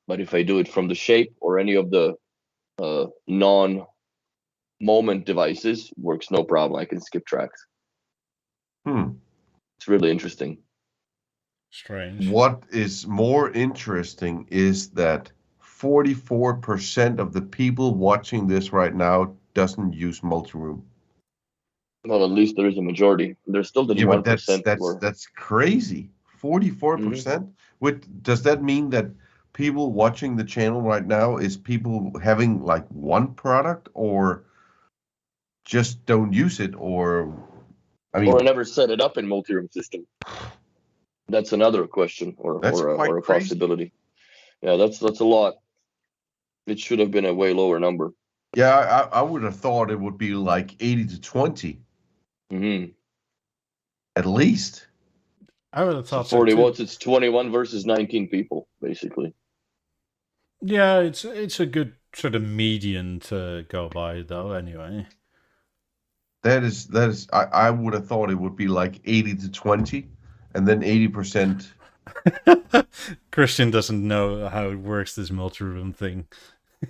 But if I do it from the shape or any of the non-moment devices, works no problem. I can skip tracks. It's really interesting. Strange. What is more interesting is that 44% of the people watching this right now doesn't use multi-room. Well, at least there is a majority. There's still the Yeah, but 1% that's crazy. 44%. Does that mean that people watching the channel right now is people having like one product, or just don't use it, or I mean, or never set it up in multi-room system. That's another question, or a crazy. possibility. Yeah, that's a lot. It should have been a way lower number. Yeah, I would have thought it would be like 80 to 20 at least. I would have So thought 40 so too. watts, it's 21 versus 19 people, basically. Yeah, it's a good sort of median to go by, though. Anyway, That is. I would have thought it would be like 80-20, and then 80%. Christian doesn't know how it works, this multi-room thing.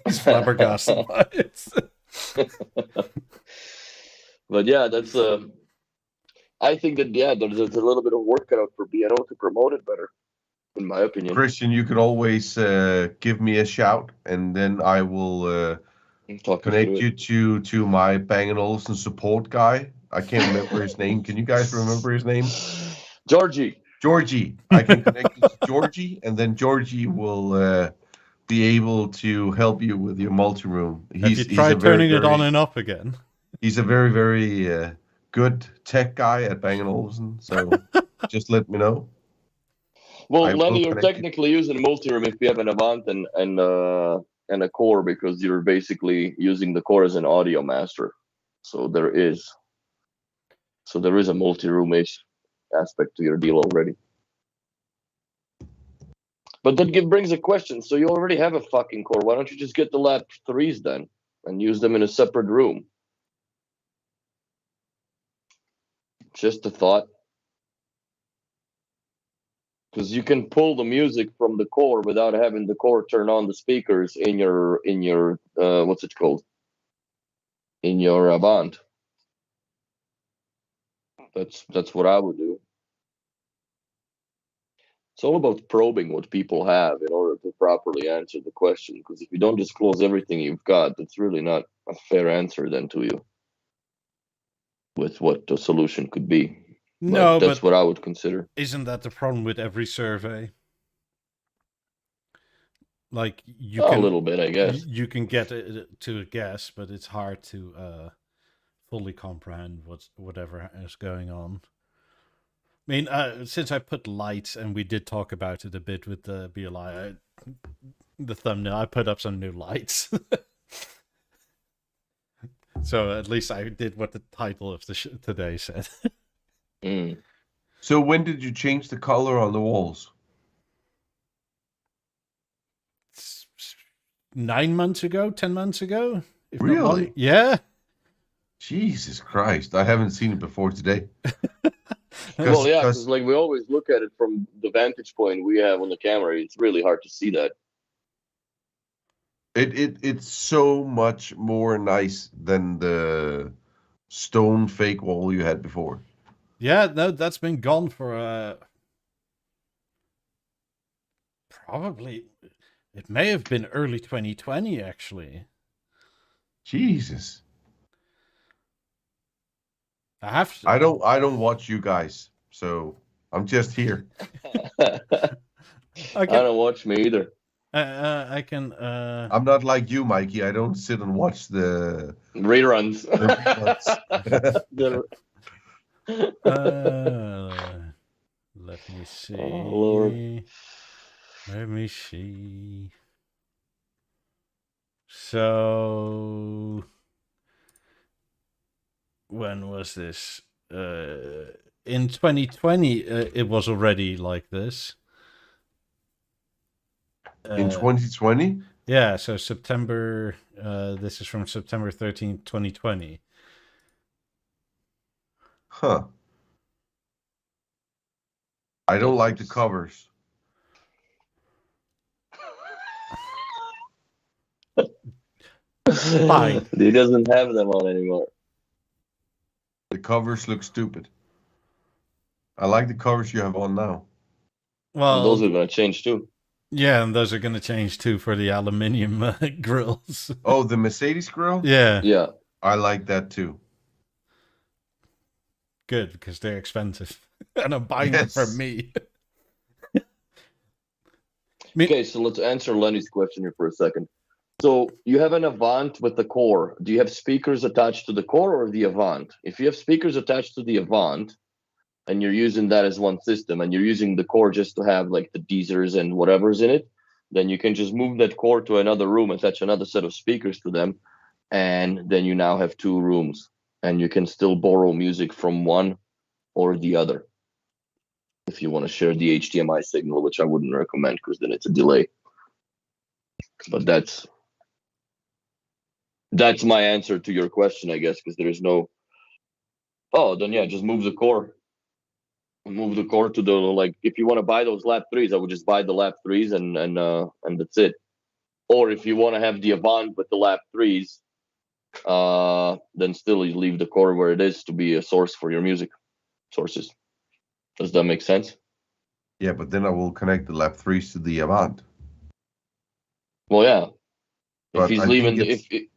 He's flabbergasted by it. But yeah, that's I think that there's a little bit of work cut out for B&O to promote it better, in my opinion. Christian, you could always give me a shout, and then I will connect you to my Bang & Olufsen support guy. I can't remember his name. Can you guys remember his name? Georgie. I can connect you to Georgie, and then Georgie will be able to help you with your multi-room. Have you tried turning it on and off again? He's a very, very good tech guy at Bang & Olufsen, so just let me know. Well, Lenny, you're technically using a multi-room if you have an Avant and a core, because you're basically using the core as an audio master. So there is a multi-room-ish aspect to your deal already. But that brings a question. So you already have a fucking core. Why don't you just get the Lab 3s then and use them in a separate room? Just a thought. Because you can pull the music from the core without having the core turn on the speakers in your what's it called? In your Avant. That's what I would do. It's all about probing what people have in order to properly answer the question. Because if you don't disclose everything you've got, that's really not a fair answer then to you with what the solution could be. No, but that's what I would consider. Isn't that the problem with every survey? Like you a can, little bit, I guess. You can get it to a guess, but it's hard to fully comprehend whatever is going on. I mean, since I put lights, and we did talk about it a bit with the BLI, the thumbnail, I put up some new lights. So at least I did what the title of the today said. So when did you change the color on the walls? 9 months ago, 10 months ago. Really? Yeah. Jesus Christ. I haven't seen it before today. Well, yeah, because like we always look at it from the vantage point we have on the camera. It's really hard to see that. It's so much more nice than the stone fake wall you had before. Yeah, no, that's been gone for probably, it may have been early 2020 actually. Jesus. I don't watch you guys, so I'm just here. I don't watch me either. I can. I'm not like you, Mikey. I don't sit and watch the reruns. Let me see. Oh, Lord. Let me see. So, when was this? In 2020, it was already like this. In 2020? Yeah, so September, this is from September 13th, 2020. Huh. I don't like the covers. Fine. He doesn't have them on anymore. The covers look stupid. I like the covers you have on now. Well, those are going to change too. Yeah, and those are going to change too for the aluminium grills. Oh, the Mercedes grill? Yeah. Yeah. I like that too. Good, because they're expensive. And I'm buying them for me. Okay, so let's answer Lenny's question here for a second. So you have an Avant with the core. Do you have speakers attached to the core or the Avant? If you have speakers attached to the Avant, and you're using that as one system, and you're using the core just to have like the Deezers and whatever's in it, then you can just move that core to another room, attach another set of speakers to them, and then you now have two rooms, and you can still borrow music from one or the other. If you want to share the HDMI signal, which I wouldn't recommend because then it's a delay. But that's my answer to your question, I guess, because there is no Oh, then yeah, just move the core. Move the core to the, like, if you want to buy those lap 3s, I would just buy the lap 3s and that's it. Or if you want to have the Avant with the lap 3s, then still you leave the core where it is to be a source for your music sources. Does that make sense? Yeah, but then I will connect the lap 3s to the Avant. Well, yeah. But If he's I leaving, think it's-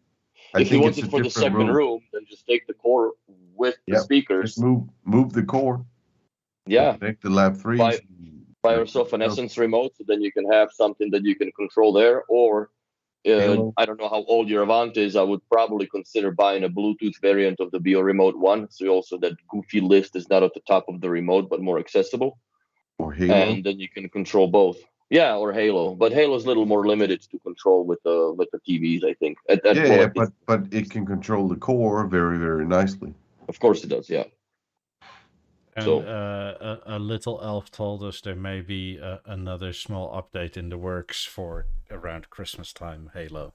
if he think wants it's it a for the different second room, then just take the core with the Yep, speakers. Just move the core. Yeah. Connect the lap 3s. Buy yourself an Essence remote, so then you can have something that you can control there. Or I don't know how old your Avant is. I would probably consider buying a Bluetooth variant of the BeoTalk Remote 1, so also that goofy list is not at the top of the remote, but more accessible. Or Halo. And then you can control both. Yeah, or Halo, but Halo's a little more limited to control with the TVs, I think. But it can control the core very, very nicely. Of course it does, yeah. And So a little elf told us there may be another small update in the works for around Christmas time, Halo.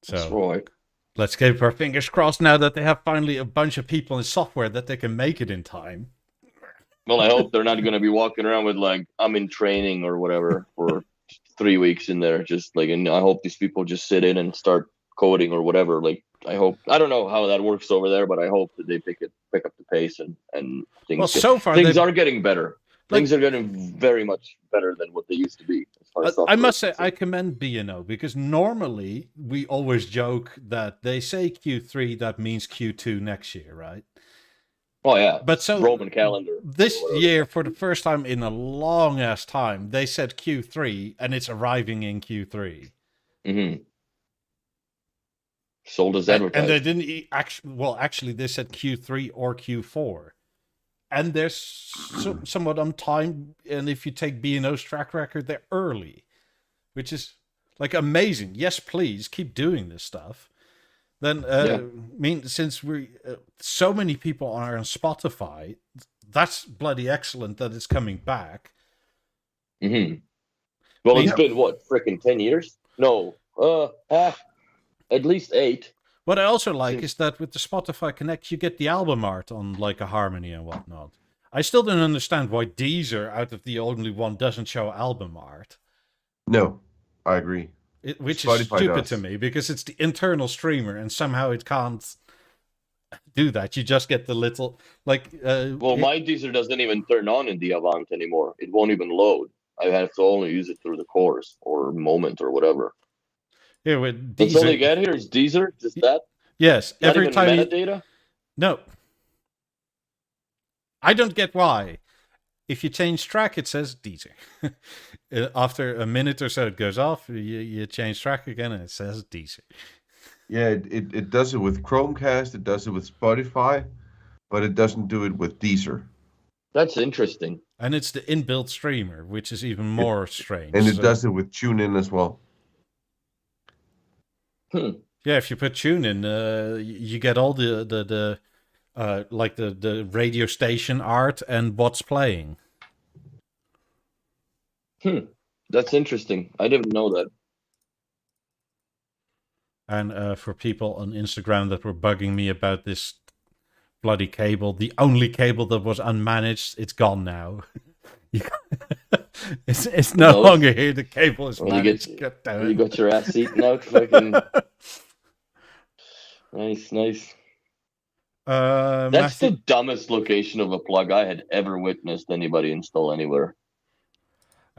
that's So right. let's keep our fingers crossed now that they have finally a bunch of people in software that they can make it in time. Well, I hope they're not going to be walking around with, like, I'm in training or whatever for 3 weeks in there. Just like, and I hope these people just sit in and start coding or whatever. Like, I don't know how that works over there, but I hope that they pick up the pace and things. Well, so far things are getting better. Like, things are getting very much better than what they used to be. As far as I must say, I commend B&O because normally we always joke that they say Q3, that means Q2 next year, right? Oh yeah, but so Roman calendar. This year, for the first time in a long ass time, they said Q3, and it's arriving in Q3. Mm-hmm. Sold as advertised. And they didn't actually, they said Q3 or Q4. And they're somewhat on time. And if you take B&O's track record, they're early, which is like amazing. Yes, please keep doing this stuff. Then, I mean, since we so many people are on Spotify, that's bloody excellent that it's coming back. Mm-hmm. Well, it's been what, freaking 10 years? No, at least 8. What I also like is that with the Spotify Connect, you get the album art on like a Harmony and whatnot. I still don't understand why Deezer, out of the only one, doesn't show album art. No, I agree. Which Spotify is stupid does. to me because it's the internal streamer and somehow it can't do that. You just get the little like. Well, my Deezer doesn't even turn on in the Avant anymore. It won't even load. I have to only use it through the Chorus or Moment or whatever. Yeah, with Deezer, that's all you get here is Deezer. Just that. Yes, not every even time. Metadata. No, I don't get why. If you change track, it says Deezer. After a minute or so, it goes off. You change track again, and it says Deezer. Yeah, it does it with Chromecast. It does it with Spotify, but it doesn't do it with Deezer. That's interesting. And it's the inbuilt streamer, which is even more strange. And it does it with TuneIn as well. Yeah, if you put TuneIn, you get all the like the radio station art and what's playing. That's interesting. I didn't know that. And for people on Instagram that were bugging me about this bloody cable, the only cable that was unmanaged, it's gone now. It's no longer here. The cable is managed. You got your ass eaten out. Fucking nice. That's the dumbest location of a plug I had ever witnessed anybody install anywhere.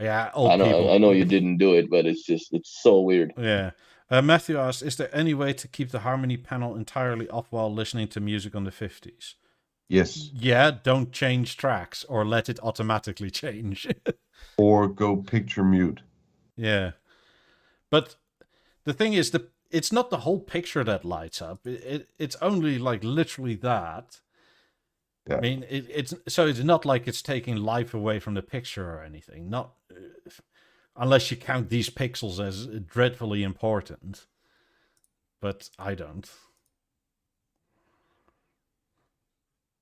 Yeah, I know you didn't do it, but it's so weird. Yeah. Matthew asks, is there any way to keep the Harmony panel entirely off while listening to music on the 50s? Yes. Yeah, don't change tracks or let it automatically change. Or go picture mute. Yeah. But the thing is, it's not the whole picture that lights up. It's only like literally that. Yeah. I mean, it's not like it's taking life away from the picture or anything. Not unless you count these pixels as dreadfully important. But I don't.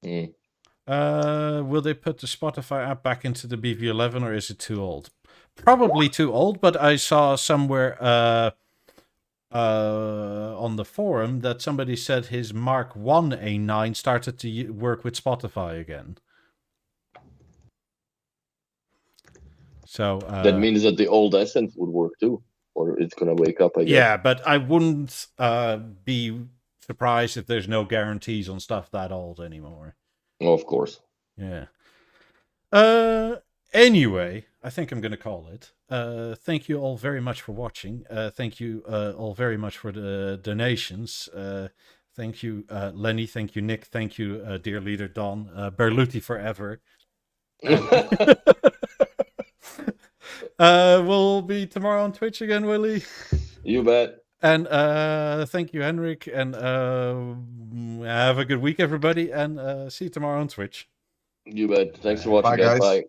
Will they put the Spotify app back into the BV11 or is it too old? Probably too old, but I saw somewhere on the forum that somebody said his Mark 1 A9 started to work with Spotify again. So that means that the old Essence would work too, or it's gonna wake up, I guess. yeah, but I wouldn't be surprised if there's no guarantees on stuff that old anymore. Oh, of course. Yeah. Anyway, I think I'm going to call it. Thank you all very much for watching. Thank you all very much for the donations. Thank you, Lenny. Thank you, Nick. Thank you, dear leader Don. Berluti forever. We'll be tomorrow on Twitch again, Willie. You bet. And thank you, Henrik. And have a good week, everybody. And see you tomorrow on Twitch. You bet. Thanks for watching, Bye, guys. Bye.